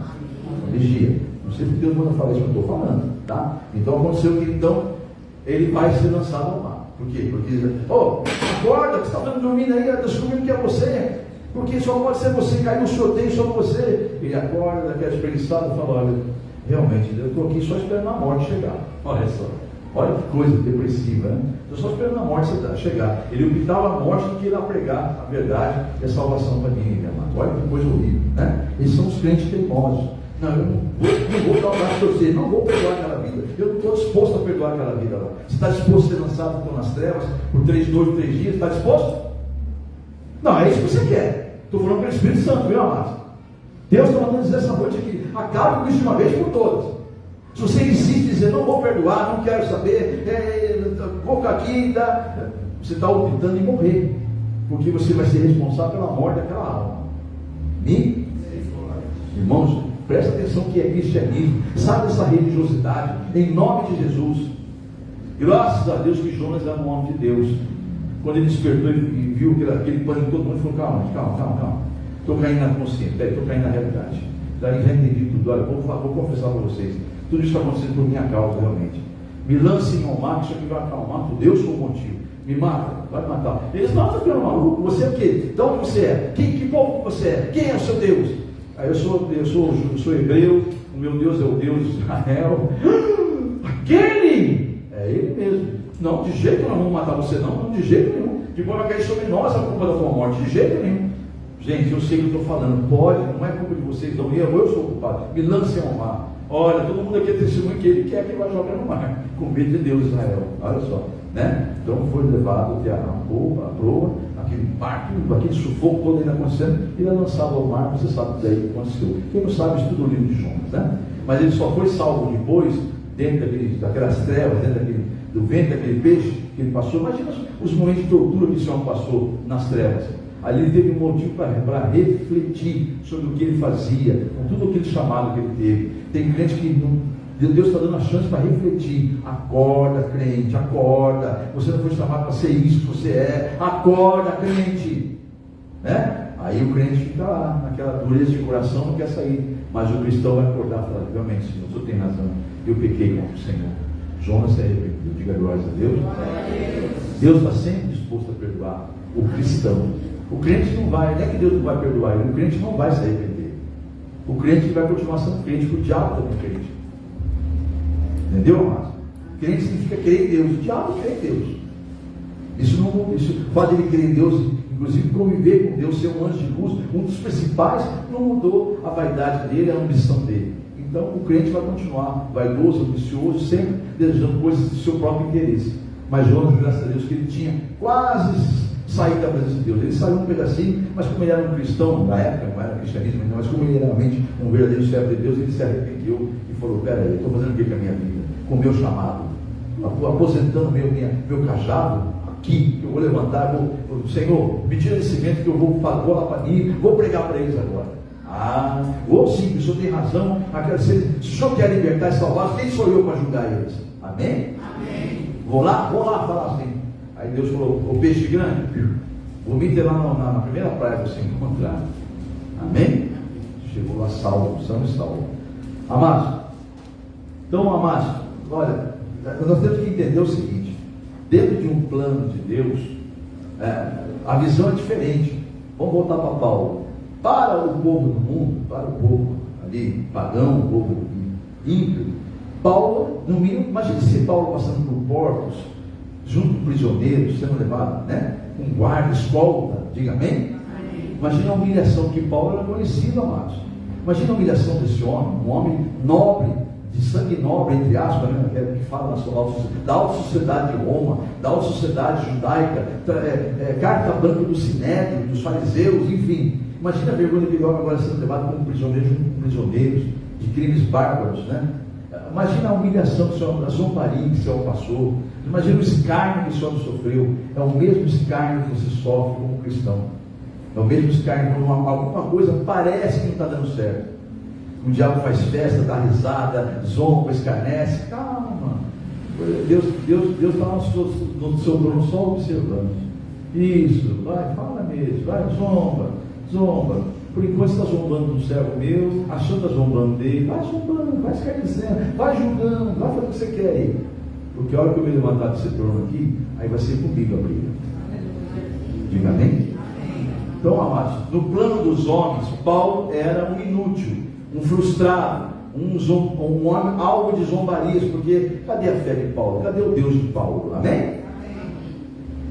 Vigia. Não sei porque Deus manda falar isso que eu estou falando, tá? Então aconteceu que ele vai ser lançado ao mar. Por quê? Porque acorda, que você está dando dormindo aí, descobrindo que é você, porque só pode ser você, caiu o sorteio sobre você. Ele acorda, daquela espreguiçada, e fala: olha, realmente, eu estou aqui só esperando a morte chegar. Olha só, olha que coisa depressiva, né? Estou só esperando a morte chegar. Ele optava a morte do que ir lá pregar a verdade e a salvação para ninguém, amado. Olha que coisa horrível, né? Eles são os crentes teimosos. Não, eu não vou dar o braço para você, não vou perdoar aquela vida. Eu não estou disposto a perdoar aquela vida lá. Você está disposto a ser lançado então, nas trevas por 3 noites, 3 dias? Está disposto? Não, é isso que você quer. Estou falando com o Espírito Santo, viu, amado? Deus está mandando dizer essa noite aqui: acabe com isso de uma vez por todas. Se você insiste em dizer, não vou perdoar, não quero saber, vou ficar aqui, tá? Você está optando em morrer, porque você vai ser responsável pela morte daquela alma. Irmãos, presta atenção que é cristianismo. Sabe dessa religiosidade, em nome de Jesus. Graças a Deus que Jonas era um homem de Deus. Quando ele despertou e viu aquele pânico, todo mundo falou: calma. Estou caindo na consciência, estou caindo na realidade. Já entendi tudo. Olha, vou confessar para vocês. Tudo isso está acontecendo por minha causa, realmente. Me lance em um mar, que isso aqui vai acalmar por Deus com motivo. Me mata, vai matar. Eles não estão ficando maluco. Você é o quê? De onde você é? Que povo você é? Quem é o seu Deus? Aí eu sou hebreu, o meu Deus é o Deus de Israel. Aquele! É ele mesmo. Não, de jeito nenhum, não vamos matar você, não, de jeito nenhum. De boa vai cair sobre nós a culpa da tua morte, de jeito nenhum. Gente, eu sei o que eu estou falando, pode, não é culpa de vocês, não, eu sou o culpado. Me lancem ao mar. Olha, todo mundo aqui é testemunho que ele quer que ele vai jogar no mar, com medo de Deus, Israel. Olha só, né? Então foi levado até a proa, aquele barco, aquele sufoco todo ainda acontecendo, ele é lançado ao mar. Você sabe daí o que aconteceu. Quem não sabe, estuda o livro de Jonas, né? Mas ele só foi salvo depois, dentro daquelas trevas, dentro do ventre daquele peixe que ele passou. Imagina os momentos de tortura que esse homem passou nas trevas. Ali ele teve um motivo para refletir sobre o que ele fazia, com tudo aquele chamado que ele teve. Tem crente que Deus está dando a chance para refletir. Acorda, crente, acorda. Você não foi chamado para ser isso que você é. Acorda, crente, né? Aí o crente fica lá, naquela dureza de coração, não quer sair. Mas o cristão vai acordar e falar: realmente, Senhor, o Senhor tem razão, eu pequei contra o Senhor. Jonas se arrependeu. Diga glórias a Deus. Deus está sempre disposto a perdoar o cristão. O crente não vai, não é que Deus não vai perdoar ele, o crente não vai se arrepender. O crente vai continuar sendo crente, porque o diabo também é crente. Entendeu, amado? Crente significa crer em Deus, o diabo crê em Deus. Isso o fato de ele crer em Deus, inclusive conviver com Deus, ser um anjo de luz, um dos principais, não mudou a vaidade dele, a ambição dele. Então o crente vai continuar vaidoso, ambicioso, sempre desejando coisas do seu próprio interesse. Mas Jonas, graças a Deus, que ele tinha quase saído da presença de Deus. Ele saiu um pedacinho, mas como ele era um cristão, na época não era cristianismo ainda, mas como ele era realmente um verdadeiro servo de Deus, ele se arrependeu e falou: peraí, eu estou fazendo o que com a minha vida? Com o meu chamado, aposentando meu cajado aqui, eu vou levantar, Senhor, me tira desse vento que eu vou lá para mim, vou pregar para eles agora. Ou sim, o Senhor tem razão. Se o Senhor quer libertar e salvar, quem sou eu para julgar eles? Amém? Amém. Vou lá falar assim. Aí Deus falou: o peixe grande, vou me ter lá na primeira praia para você encontrar. Amém? Chegou lá salvo, são e salvo. Amados, então, amados, olha, nós temos que entender o seguinte: dentro de um plano de Deus, a visão é diferente. Vamos voltar para Paulo. Para o povo do mundo, para o povo ali pagão, o povo ímpio, Paulo, no mínimo, imagine se Paulo passando por portos, junto com prisioneiros, sendo levado, né? Com guarda, escolta, diga amém? Imagina a humilhação, que Paulo era conhecido, amados. Imagina a humilhação desse homem, um homem nobre, de sangue nobre, entre aspas, né? Que fala da alta sociedade de Roma, da alta sociedade judaica, carta branca do Sinédrio, dos fariseus, enfim. Imagina a vergonha que ele agora sendo levado como prisioneiro, junto com prisioneiros de crimes bárbaros, né? Imagina a humilhação que esse homem, a zombaria que esse homem passou. Imagina o escárnio que esse homem sofreu. É o mesmo escárnio que você sofre como cristão. É o mesmo escárnio quando alguma coisa parece que não está dando certo. O diabo faz festa, dá risada, zomba, escarnece. Calma. Deus está no seu trono só observando. Isso, vai, fala mesmo, vai, zomba. Por enquanto você está zombando do servo meu, achando que está zombando dele. Vai zombando, vai escarnecendo, vai julgando, vai fazer o que você quer aí. Porque a hora que eu me levantar desse trono aqui, aí vai ser comigo a briga. Diga amém? Então, amados, no plano dos homens, Paulo era um inútil, um frustrado, algo de zombarias, porque cadê a fé de Paulo? Cadê o Deus de Paulo? Amém?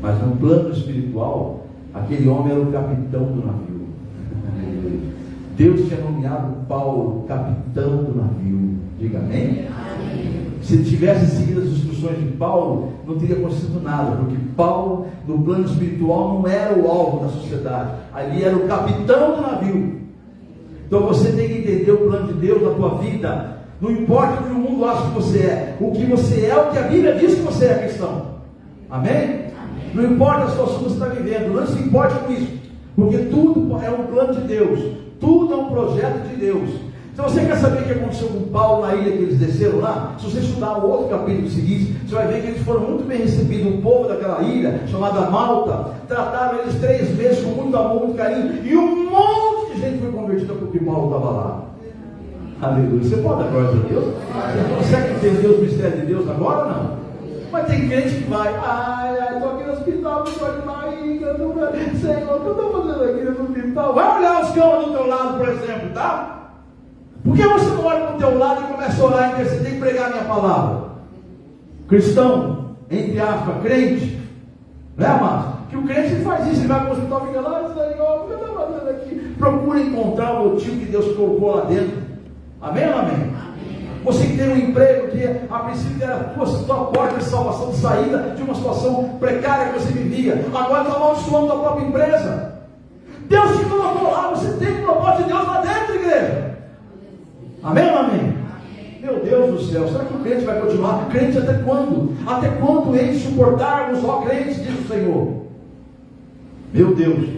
Mas no plano espiritual, aquele homem era o capitão do navio. Deus tinha nomeado Paulo capitão do navio. Diga amém? Se ele tivesse seguido as instruções de Paulo, não teria acontecido nada, porque Paulo, no plano espiritual, não era o alvo da sociedade, ali era o capitão do navio. Então você tem que entender o plano de Deus na tua vida. Não importa o que o mundo acha que você é, o que você é, o que a Bíblia diz que você é cristão. Amém? Não importa a situação que você está vivendo, não se importe com isso, porque tudo é um plano de Deus, tudo é um projeto de Deus. Então você quer saber o que aconteceu com Paulo na ilha que eles desceram lá? Se você estudar o outro capítulo seguinte, você vai ver que eles foram muito bem recebidos. O povo daquela ilha, chamada Malta, trataram eles 3 meses com muito amor, muito carinho, e um monte de gente foi convertida porque Paulo estava lá. Aleluia. Você pode dar glória a Deus? Você consegue entender os mistérios de Deus agora ou não? Mas tem crente que vai, estou aqui no hospital, não pode mais, Senhor, o que eu estou fazendo aqui no hospital? Vai olhar os cães do teu lado, por exemplo, tá? Por que você não olha para o teu lado e começa a orar e interceder e pregar a minha palavra? Cristão, entre aspas, crente, né, amados? Que o crente faz isso, ele vai para o hospital e fica lá, Senhor, o que eu estou fazendo aqui? Procura encontrar o motivo que Deus colocou lá dentro. Amém ou amém? Você que tem um emprego que a princípio era a tua porta de salvação, de saída de uma situação precária que você vivia, agora está amaldiçoando a tua própria empresa. Deus te colocou lá, você tem o propósito de Deus lá dentro, igreja. Amém ou amém? Meu Deus do céu, será que o crente vai continuar? Crente até quando? Até quando eles suportarmos, ó crentes, diz o Senhor. Meu Deus,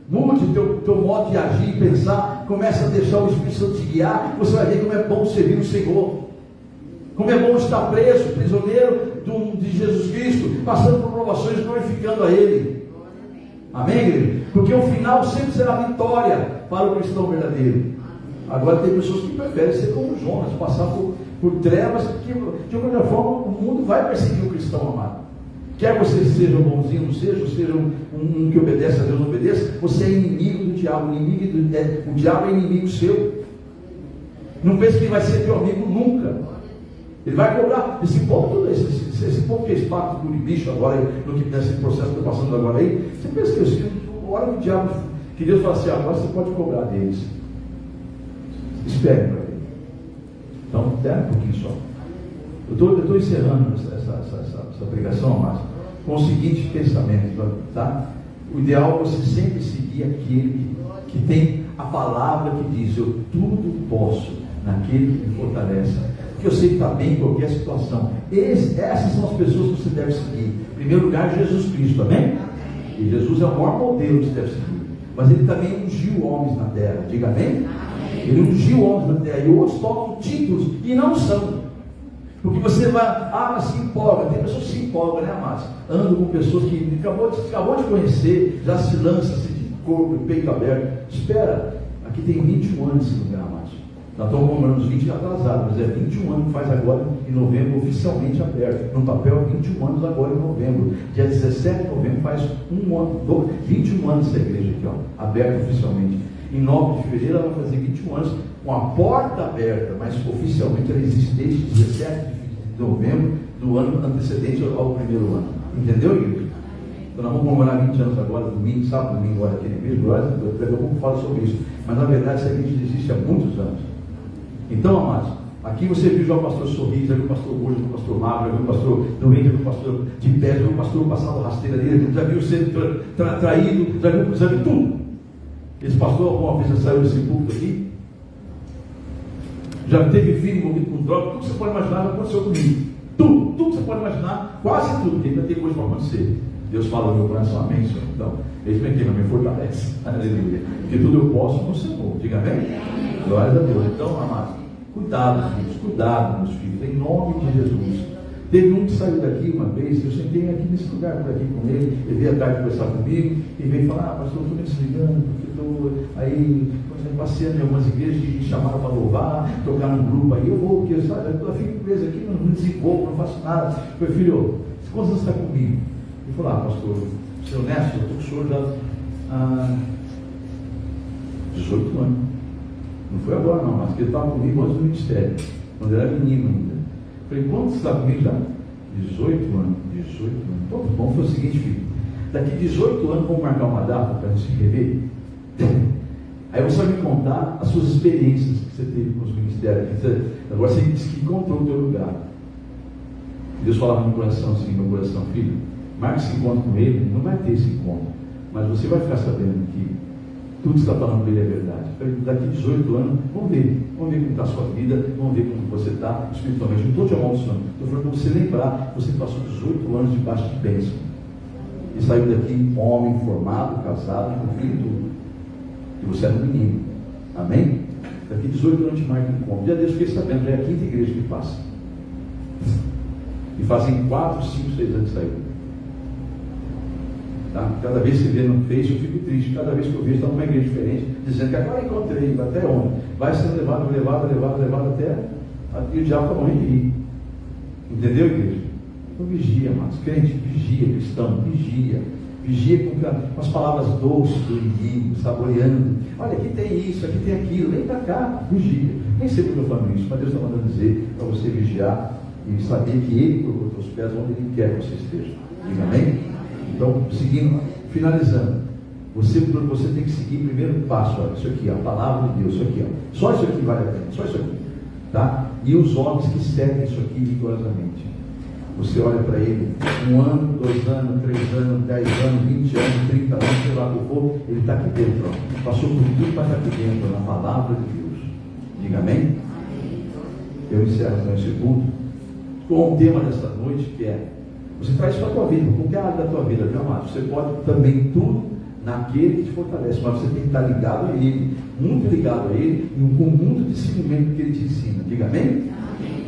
mude teu modo de agir e pensar, comece a deixar o Espírito Santo te guiar, você vai ver como é bom servir o Senhor, como é bom estar preso, prisioneiro de Jesus Cristo, passando por provações, glorificando a Ele. Amém, igreja? Porque o final sempre será vitória para o cristão verdadeiro. Agora tem pessoas que preferem ser como Jonas, passar por trevas, que de qualquer forma o mundo vai perseguir o cristão amado. Quer você seja bonzinho, não seja, ou seja um que obedece a Deus, não obedeça, você é inimigo do diabo, o diabo é inimigo seu. Não pense que ele vai ser teu amigo nunca. Ele vai cobrar. Esse povo que é pacto com o bicho agora, no que nesse processo que está passando agora aí, você pensa que hora que o diabo, que Deus fala assim, agora você pode cobrar deles. Espere para ele. Então, espera um pouquinho só. Eu estou encerrando essa pregação, mas com o seguinte pensamento, tá? O ideal é você sempre seguir aquele que tem a palavra que diz: eu tudo posso naquele que me fortalece. Porque eu sei que está bem em qualquer situação. Essas são as pessoas que você deve seguir. Em primeiro lugar, Jesus Cristo, amém? E Jesus é o maior modelo que você deve seguir. Mas ele também ungiu homens na terra, diga amém? Ele ungiu homens na terra, e outros tomam títulos e não são. Porque você vai, mas se empolga, tem pessoas que se empolgam, né, amados? Ando com pessoas que acabou de conhecer, já se lança assim, de corpo, peito aberto. Espera, aqui tem 21 anos esse lugar, amados. Nós estamos comemorando os 20 atrasados, mas é 21 anos que faz agora em novembro, oficialmente aberto. No papel, 21 anos agora em novembro. Dia 17 de novembro faz 21 anos essa igreja aqui, ó, aberta oficialmente. Em 9 de fevereiro ela vai fazer 21 anos, com a porta aberta, mas oficialmente ela existe desde 17 de novembro do ano antecedente ao primeiro ano. Entendeu, igreja? Então nós vamos comemorar 20 anos agora, domingo, sábado, domingo, agora aqui na igreja. Daqui a pouco eu falo sobre isso. Mas na verdade essa igreja existe há muitos anos. Então, amados, aqui você viu já o pastor sorrir, já viu o pastor gordo, já viu o pastor magro, já viu o pastor doente, já viu o pastor de pé, já viu o pastor passando rasteira dele, já viu sendo traído, já viu tudo. Esse pastor alguma vez já saiu desse púlpito aqui? Já teve filho envolvido com droga? Tudo que você pode imaginar já aconteceu comigo. Tudo que você pode imaginar, quase tudo, porque ainda tem coisa para acontecer. Deus fala no meu coração, amém, Senhor. Então, eles vem aqui, não me fortalece. Aleluia. Porque tudo eu posso no Senhor. Diga amém? Glória a Deus. Então, amados, cuidado, filhos, cuidado, meus filhos, em nome de Jesus. Teve um que saiu daqui uma vez, eu sentei aqui nesse lugar por aqui com ele veio à tarde conversar comigo, e veio falar: pastor, eu estou me desligando, porque estou aí passeando em algumas igrejas que me chamaram para louvar, tocar num grupo aí, eu vou, porque sabe, eu fico preso aqui, não desenvolvo, não faço nada. Eu falei: filho, quantos anos você está comigo? Ele falou: pastor, ser honesto, eu estou com o senhor já há 18 anos. Não foi agora não, mas que ele estava comigo antes do ministério, quando eu era menino ainda. Falei, quanto você está comigo já? 18 anos. 18 anos. Então, bom, foi o seguinte, filho. Daqui 18 anos vamos marcar uma data para a gente se rever. Aí você vai me contar as suas experiências que você teve com os ministérios. Agora você disse que encontrou o teu lugar. Deus falava no meu coração assim, filho, marque esse encontro com ele, não vai ter esse encontro, mas você vai ficar sabendo que tudo que está falando dele é verdade. Daqui 18 anos, vamos ver como está a sua vida, vamos ver como você está espiritualmente. Não estou te amaldiçoando, estou falando para você lembrar que você passou 18 anos debaixo de bênção e saiu daqui homem formado, casado, com filho e tudo. E você era um menino. Amém? Daqui 18 anos de marca de encontro. Já Deus fiquei sabendo, já é a quinta igreja que passa. E fazem 4, 5, 6 anos que saiu. Tá? Cada vez que você vê no Face, eu fico triste. Cada vez que eu vejo, está numa igreja diferente, dizendo que agora encontrei, até onde? Vai sendo levado até e o diabo está morrendo de rir. Entendeu, igreja? Então vigia, amados. Crente, vigia, cristão, vigia. Vigia com as palavras doces do inimigo, saboreando. Olha, aqui tem isso, aqui tem aquilo, vem para cá, vigia. Nem sei porque eu estou falando isso, mas Deus está mandando dizer para você vigiar e saber que Ele colocou os teus pés onde Ele quer que você esteja. Diga amém? Então, seguindo, finalizando, você tem que seguir o primeiro passo, olha, isso aqui, a palavra de Deus, isso aqui, ó. Só isso aqui vale a pena, só isso aqui, tá? E os homens que seguem isso aqui rigorosamente. Você olha para ele, 1 ano, 2 anos, 3 anos, 10 anos, 20 anos, 30 anos, sei lá o que for, ele está aqui dentro, ó. Passou por tudo para estar aqui dentro, na palavra de Deus. Diga amém? Eu encerro então esse culto com o tema desta noite, que é: você traz para a tua vida, qualquer área da tua vida, viu, amado? Você pode também tudo naquele que te fortalece, mas você tem que estar ligado a Ele, muito ligado a Ele, e com muito discernimento que Ele te ensina. Diga amém?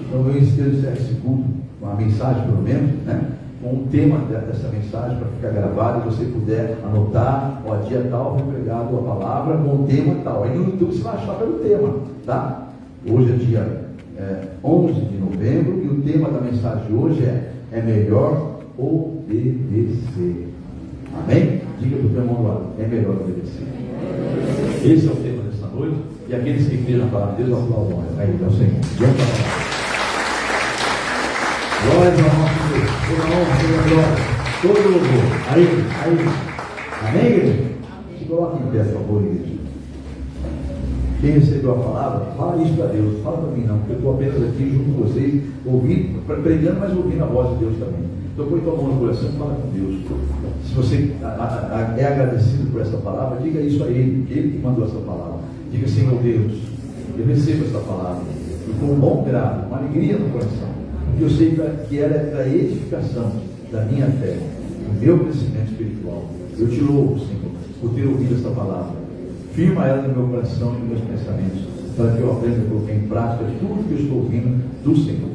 Então eu encerro esse culto com a mensagem, pelo menos, né? Com o tema dessa mensagem, para ficar gravado, e você puder anotar, ó, dia tal foi pregado a palavra com o tema tal. Aí no YouTube você vai achar pelo tema, tá? Hoje é dia 11 de novembro, e o tema da mensagem de hoje é melhor obedecer. Amém? Diga para o teu irmão do lado, é melhor obedecer. Esse é o tema desta noite, e aqueles que creem na palavra de Deus, aplaudam aí, é o Senhor. Glória ao nosso Deus, toda honra, toda glória, todo louvor. Aí. Amém, igreja? Se coloque em pé, por favor, igreja. Quem recebeu a palavra, fala isso para Deus, fala para mim não, porque eu estou apenas aqui junto com vocês, ouvindo, pregando, mas ouvindo a voz de Deus também. Então põe tua mão no coração e fala com Deus. Se você é agradecido por essa palavra, diga isso a Ele, que Ele que mandou essa palavra. Diga: Senhor Deus, eu recebo essa palavra, e com um bom grado, uma alegria no coração, porque eu sei que ela é para a edificação da minha fé, do meu crescimento espiritual. Eu te louvo, Senhor, por ter ouvido essa palavra. Firma ela no meu coração e nos meus pensamentos, para que eu aprenda a colocar em prática tudo que eu estou ouvindo do Senhor.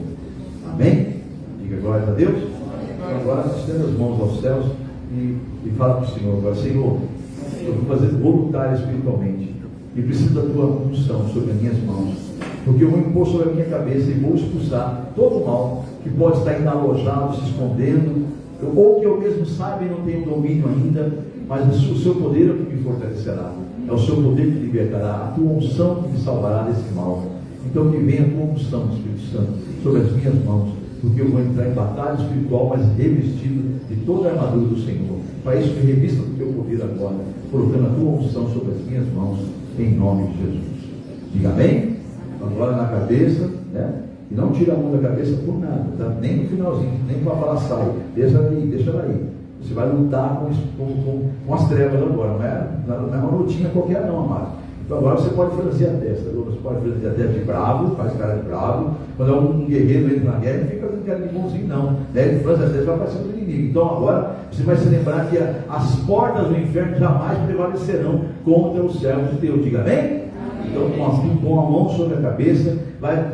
Amém? Diga glória a Deus. Então, agora estenda as mãos aos céus e fala para o Senhor agora: Senhor, eu vou fazer voluntário espiritualmente e preciso da tua unção sobre as minhas mãos, porque eu vou impor sobre a minha cabeça e vou expulsar todo o mal que pode estar ainda alojado, se escondendo, ou que eu mesmo saiba e não tenho domínio ainda, mas o seu poder é o que me fortalecerá. É o seu poder que libertará, a tua unção que me salvará desse mal. Então que venha a tua unção, Espírito Santo, sobre as minhas mãos, porque eu vou entrar em batalha espiritual, mas revestido de toda a armadura do Senhor. Para isso me revista do teu poder agora, colocando a tua unção sobre as minhas mãos, em nome de Jesus. Diga amém? Agora na cabeça, né? E não tira a mão da cabeça por nada, tá? Nem no finalzinho, nem para falar sai. Deixa ela aí. Você vai lutar com as trevas agora, não é uma lutinha qualquer não, amado. Então agora você pode franzir a testa, você pode franzir a testa de bravo, faz cara de bravo. Quando um guerreiro entra na guerra, não fica fazendo cara de bonzinho não. Ele franze a testa e vai para cima do inimigo. Então agora você vai se lembrar que as portas do inferno jamais prevalecerão contra os servos de Deus. Diga amém? Então com a mão sobre a cabeça,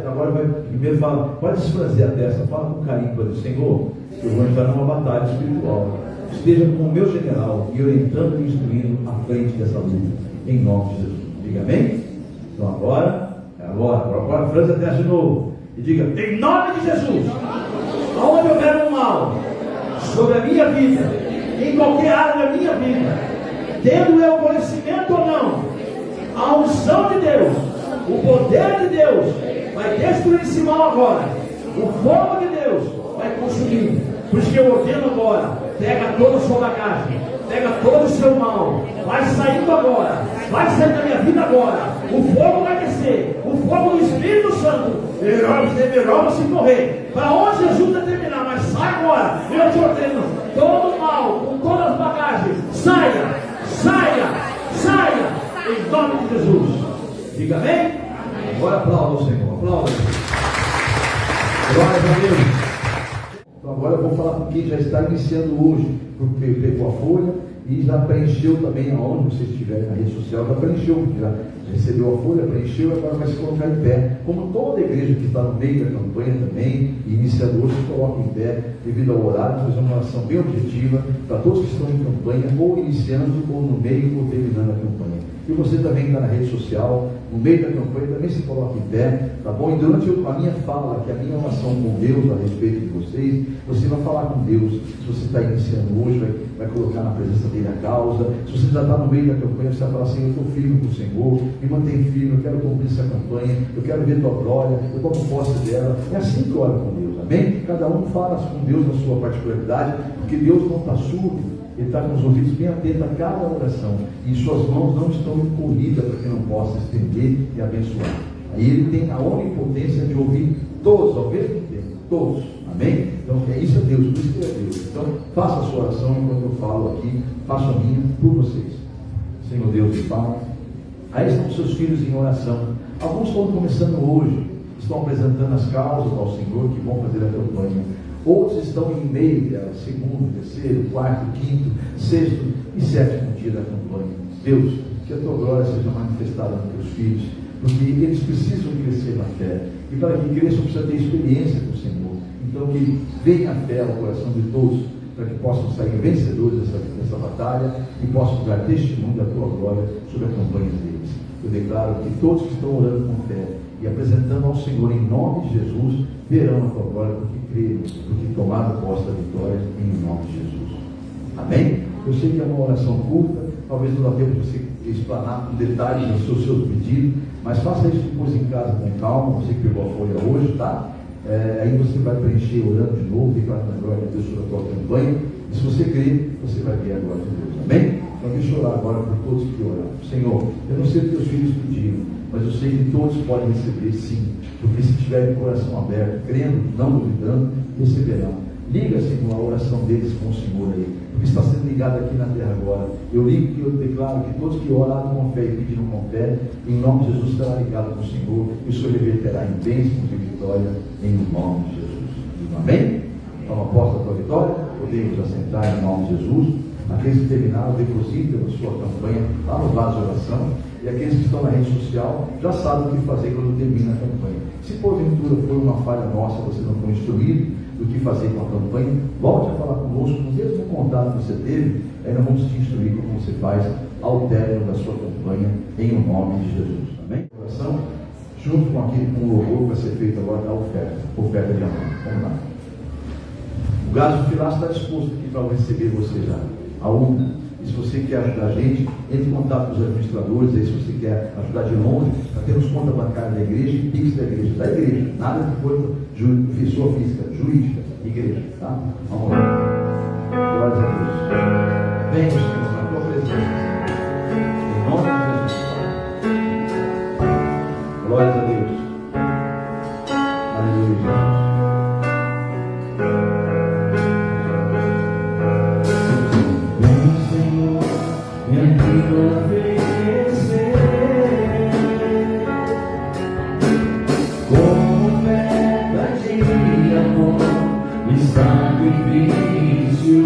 agora vai primeiro falar, pode desfranzer a testa, fala com carinho para Deus: Senhor, eu vou entrar numa batalha espiritual. Esteja como o meu general e orientando e instruindo à frente dessa luta, em nome de Jesus. Diga amém? Então agora franze a testa de novo e diga: em nome de Jesus, aonde houver um mal sobre a minha vida, em qualquer área da minha vida, tendo eu conhecimento ou não, a unção de Deus O poder de Deus vai destruir esse mal agora. O fogo de Deus vai consumir. Por isso que eu ordeno agora: pega toda a sua bagagem, pega todo o seu mal, vai saindo agora, vai sair da minha vida agora. O fogo vai descer, o fogo do Espírito Santo. Melhor você correr para onde Jesus determinar, mas sai agora. Eu te ordeno: todo o mal, com todas as bagagens, saia, saia, saia, em nome de Jesus. Diga amém? Agora aplauda o Senhor, aplauda. Glória a Deus. Então agora eu vou falar com quem já está iniciando hoje, porque pegou a folha e já preencheu também, aonde você estiver na rede social, já preencheu, porque já recebeu a folha, preencheu, e agora vai se colocar em pé, como toda igreja que está no meio da campanha também, e iniciando hoje, se coloca em pé, devido ao horário, fazer uma oração bem objetiva, para todos que estão em campanha, ou iniciando, ou no meio, ou terminando a campanha. E você também que está na rede social, no meio da campanha, também se coloca em pé, tá bom? E durante a minha fala, que é a minha oração com Deus a respeito de vocês, você vai falar com Deus. Se você está iniciando hoje, vai colocar na presença dele a causa. Se você já está no meio da campanha, você vai falar assim: eu estou firme com o Senhor, me mantém firme, eu quero cumprir essa campanha, eu quero ver tua glória, eu tomo posse dela. É assim que eu oro com Deus, amém? Cada um fala com Deus na sua particularidade, porque Deus não está surdo. Ele está com os ouvidos bem atentos a cada oração, e suas mãos não estão encolhidas para que não possa estender e abençoar. Aí ele tem a onipotência de ouvir todos ao mesmo tempo, todos, amém? Então isso é Deus, por isso que é Deus. Então faça a sua oração enquanto eu falo aqui, faço a minha por vocês. Senhor Deus e Pai, aí estão seus filhos em oração. Alguns estão começando hoje, estão apresentando as causas ao Senhor que vão fazer a campanha. Outros estão em meio dela, segundo, terceiro, quarto, quinto, sexto e sétimo dia da campanha. Deus, que a tua glória seja manifestada nos teus filhos, porque eles precisam crescer na fé. E para que cresçam, precisa ter experiência com o Senhor. Então que venha a fé ao coração de todos, para que possam sair vencedores dessa batalha e possam dar testemunho da tua glória sobre a campanha deles. Eu declaro que todos que estão orando com fé e apresentando ao Senhor em nome de Jesus, verão a tua glória, porque creram, porque tomaram posse da vitória em nome de Jesus. Amém? Eu sei que é uma oração curta, talvez não dá tempo de você explanar com detalhes dos seus pedidos, mas faça isso depois em casa com calma, você que pegou a folha hoje, tá? Aí você vai preencher orando de novo, declarando a glória de Deus sobre a tua campanha, e se você crer, você vai ver a glória de Deus. Amém? Então deixa eu orar agora por todos que oraram. Senhor, eu não sei o que teus filhos pediram, mas eu sei que todos podem receber sim, porque se tiverem o coração aberto, crendo, não duvidando, receberão. Liga, Senhor, a oração deles com o Senhor aí, porque está sendo ligado aqui na terra agora. Eu ligo que eu declaro que todos que oraram com fé e pediram com fé, em nome de Jesus será ligado com o Senhor, e o Senhor reverterá em bênçãos e vitória, em nome de Jesus. Amém? Toma posse da tua vitória, podemos assentar em nome de Jesus. Aqueles que terminaram, depositem a sua campanha lá no vaso de oração. E aqueles que estão na rede social já sabem o que fazer quando termina a campanha. Se porventura foi uma falha nossa, você não foi instruído do que fazer com a campanha, volte a falar conosco, no mesmo contato que você teve, aí nós vamos te instruir como você faz ao término da sua campanha, em o nome de Jesus. Amém? Oração, junto com o louvor que vai ser feito agora da oferta de amor. Vamos lá. O gás do Filaço está disposto aqui para receber você já. A urna. E se você quer ajudar a gente, entre em contato com os administradores. Aí, se você quer ajudar de longe, nós temos conta bancária da igreja e Pix da igreja. Nada de coisa pessoa física, jurídica, igreja. Tá? Vamos lá. Glórias a Deus. Venha, Senhor, na tua presença. Em nome de Jesus. Glórias a Deus. Aleluia, Jesus. Como oferta de amor e sacrifício.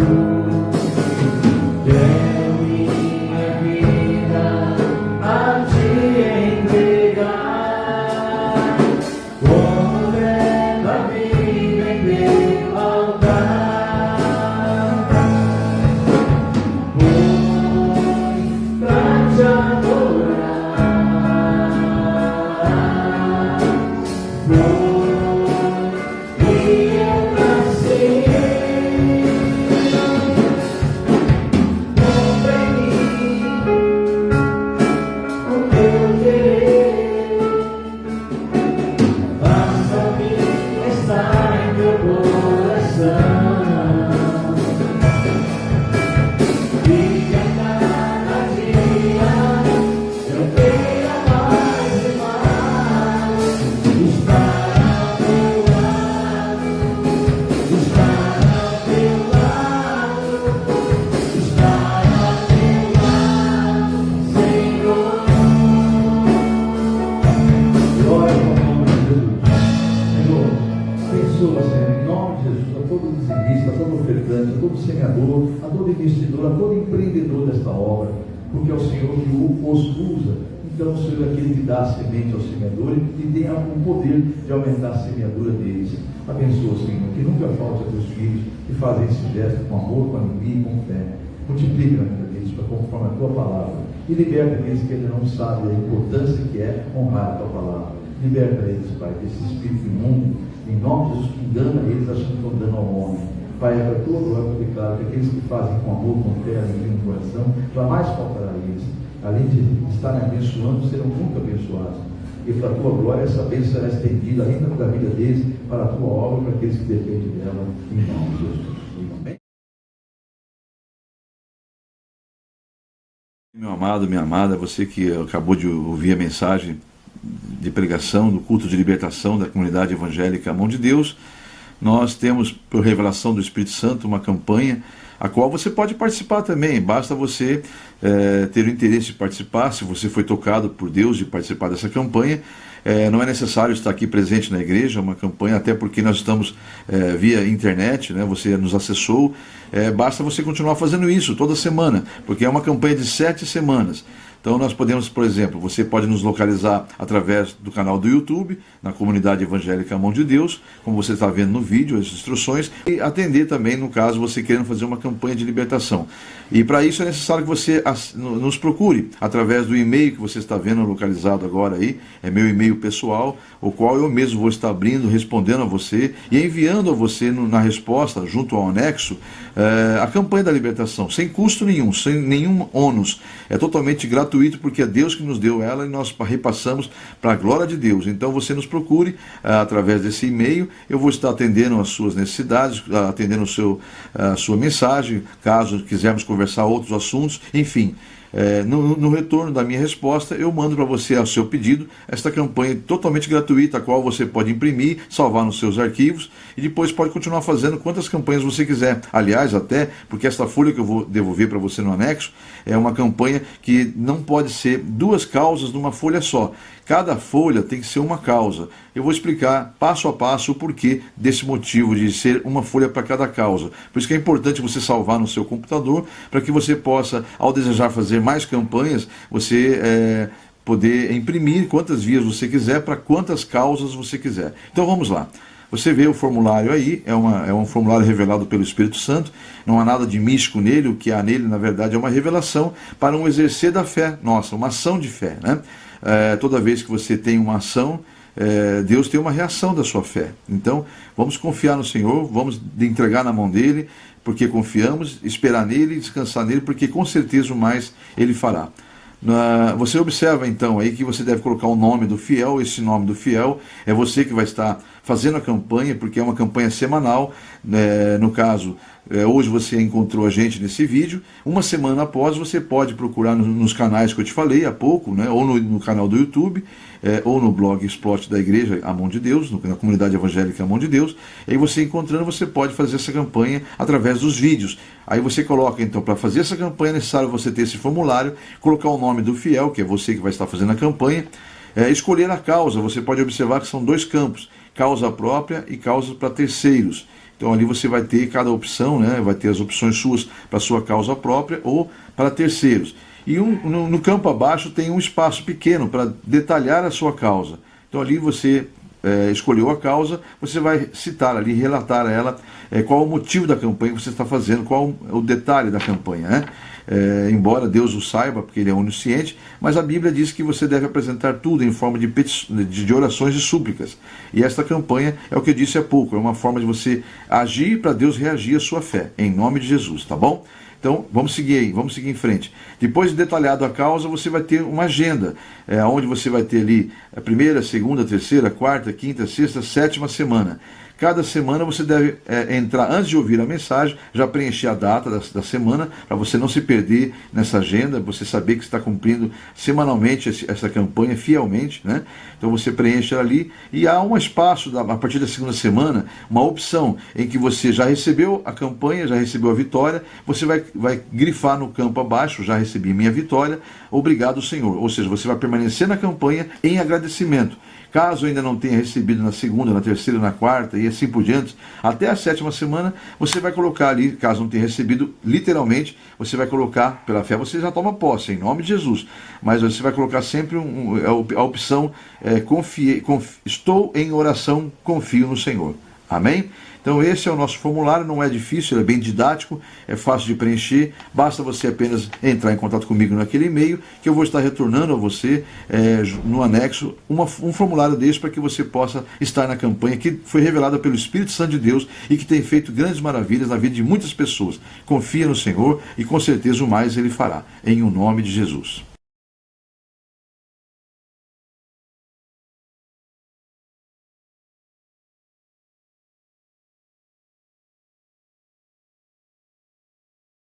todo semeador, a todo investidor, a todo empreendedor desta obra, porque é o Senhor que os usa. Então, o Senhor é aquele que dá a semente ao semeador e tem o poder de aumentar a semeadura deles. Abençoa, Senhor, que nunca falte a teus filhos que fazem esse gesto com amor, com alegria e com fé. Multiplica na vida deles, conforme a tua palavra, e liberta aqueles que ainda não sabem a importância que é honrar a tua palavra. Liberta eles, Pai, desse espírito imundo, em nome de Jesus, que engana eles achando que estão dando ao homem. Pai, é para a tua glória, eu declaro que aqueles que fazem com amor, com fé, alegria no coração, jamais faltará a eles. Além de estarem abençoando, serão muito abençoados. E para a tua glória, essa bênção será estendida ainda da vida deles, para a tua obra, para aqueles que dependem dela, em nome de Jesus. Amém. Meu amado, minha amada, você que acabou de ouvir a mensagem de pregação do culto de libertação da comunidade evangélica A Mão de Deus, nós temos, por revelação do Espírito Santo, uma campanha a qual você pode participar também. Basta você ter o interesse de participar. Se você foi tocado por Deus de participar dessa campanha, não é necessário estar aqui presente na igreja. É uma campanha, até porque nós estamos via internet, né? Você nos acessou. Basta você continuar fazendo isso toda semana, porque é uma campanha de 7 semanas. Então nós podemos, por exemplo, você pode nos localizar através do canal do YouTube, na comunidade evangélica A Mão de Deus, como você está vendo no vídeo, as instruções, e atender também, no caso, você querendo fazer uma campanha de libertação. E para isso é necessário que você nos procure através do e-mail que você está vendo localizado agora aí, é meu e-mail pessoal, o qual eu mesmo vou estar abrindo, respondendo a você e enviando a você na resposta, junto ao anexo, a campanha da libertação, sem custo nenhum, sem nenhum ônus. É totalmente gratuito, porque é Deus que nos deu ela e nós repassamos para a glória de Deus. Então você nos procure através desse e-mail, eu vou estar atendendo as suas necessidades, atendendo a sua mensagem, caso quisermos conversar outros assuntos, enfim. No retorno da minha resposta, eu mando para você, ao seu pedido, esta campanha totalmente gratuita, a qual você pode imprimir, salvar nos seus arquivos e depois pode continuar fazendo quantas campanhas você quiser. Aliás, até porque esta folha que eu vou devolver para você no anexo é uma campanha que não pode ser 2 causas numa folha só. Cada folha tem que ser uma causa. Eu vou explicar passo a passo o porquê desse motivo de ser uma folha para cada causa. Por isso que é importante você salvar no seu computador, para que você possa, ao desejar fazer mais campanhas, você poder imprimir quantas vias você quiser, para quantas causas você quiser. Então vamos lá. Você vê o formulário aí, é um formulário revelado pelo Espírito Santo, não há nada de místico nele, o que há nele, na verdade, é uma revelação para um exercer da fé nossa, uma ação de fé, né? Toda vez que você tem uma ação, Deus tem uma reação da sua fé. Então, vamos confiar no Senhor, vamos entregar na mão dele, porque confiamos, esperar nele, descansar nele, porque com certeza o mais ele fará. Você observa então aí que você deve colocar o nome do fiel. Esse nome do fiel é você que vai estar fazendo a campanha, porque é uma campanha semanal. No caso, hoje você encontrou a gente nesse vídeo. Uma semana após, você pode procurar nos canais que eu te falei há pouco, né? Ou no canal do YouTube, ou no blog Explode da Igreja A Mão de Deus, na comunidade evangélica A Mão de Deus. E aí você encontrando, você pode fazer essa campanha através dos vídeos. Aí você coloca, então, para fazer essa campanha é necessário você ter esse formulário, colocar o nome do fiel, que é você que vai estar fazendo a campanha, escolher a causa. Você pode observar que são 2 campos, causa própria e causa para terceiros. Então ali você vai ter cada opção, né? Vai ter as opções suas para sua causa própria ou para terceiros. E no campo abaixo tem um espaço pequeno para detalhar a sua causa. Então ali você escolheu a causa, você vai citar ali, relatar a ela qual o motivo da campanha que você está fazendo, qual o detalhe da campanha, né? Embora Deus o saiba, porque ele é onisciente, mas a Bíblia diz que você deve apresentar tudo em forma de orações e súplicas. E esta campanha é o que eu disse há pouco, é uma forma de você agir para Deus reagir à sua fé, em nome de Jesus, tá bom? Então, vamos seguir aí, vamos seguir em frente. Depois de detalhado a causa, você vai ter uma agenda, onde você vai ter ali a primeira, segunda, terceira, quarta, quinta, sexta, 7ª semana. Cada semana você deve entrar, antes de ouvir a mensagem, já preencher a data da semana, para você não se perder nessa agenda, você saber que está cumprindo semanalmente essa campanha fielmente, né? Então você preenche ali e há um espaço, a partir da 2ª semana, uma opção em que você já recebeu a campanha, já recebeu a vitória, você vai grifar no campo abaixo, já recebi minha vitória, obrigado Senhor. Ou seja, você vai permanecer na campanha em agradecimento. Caso ainda não tenha recebido na segunda, na terceira, na quarta e assim por diante, até a 7ª semana, você vai colocar ali, caso não tenha recebido, literalmente, você vai colocar, pela fé, você já toma posse, em nome de Jesus. Mas você vai colocar sempre a opção, estou em oração, confio no Senhor. Amém? Então esse é o nosso formulário, não é difícil, ele é bem didático, é fácil de preencher, basta você apenas entrar em contato comigo naquele e-mail, que eu vou estar retornando a você, no anexo, um formulário desse para que você possa estar na campanha que foi revelada pelo Espírito Santo de Deus e que tem feito grandes maravilhas na vida de muitas pessoas. Confia no Senhor e com certeza o mais Ele fará, em o nome de Jesus.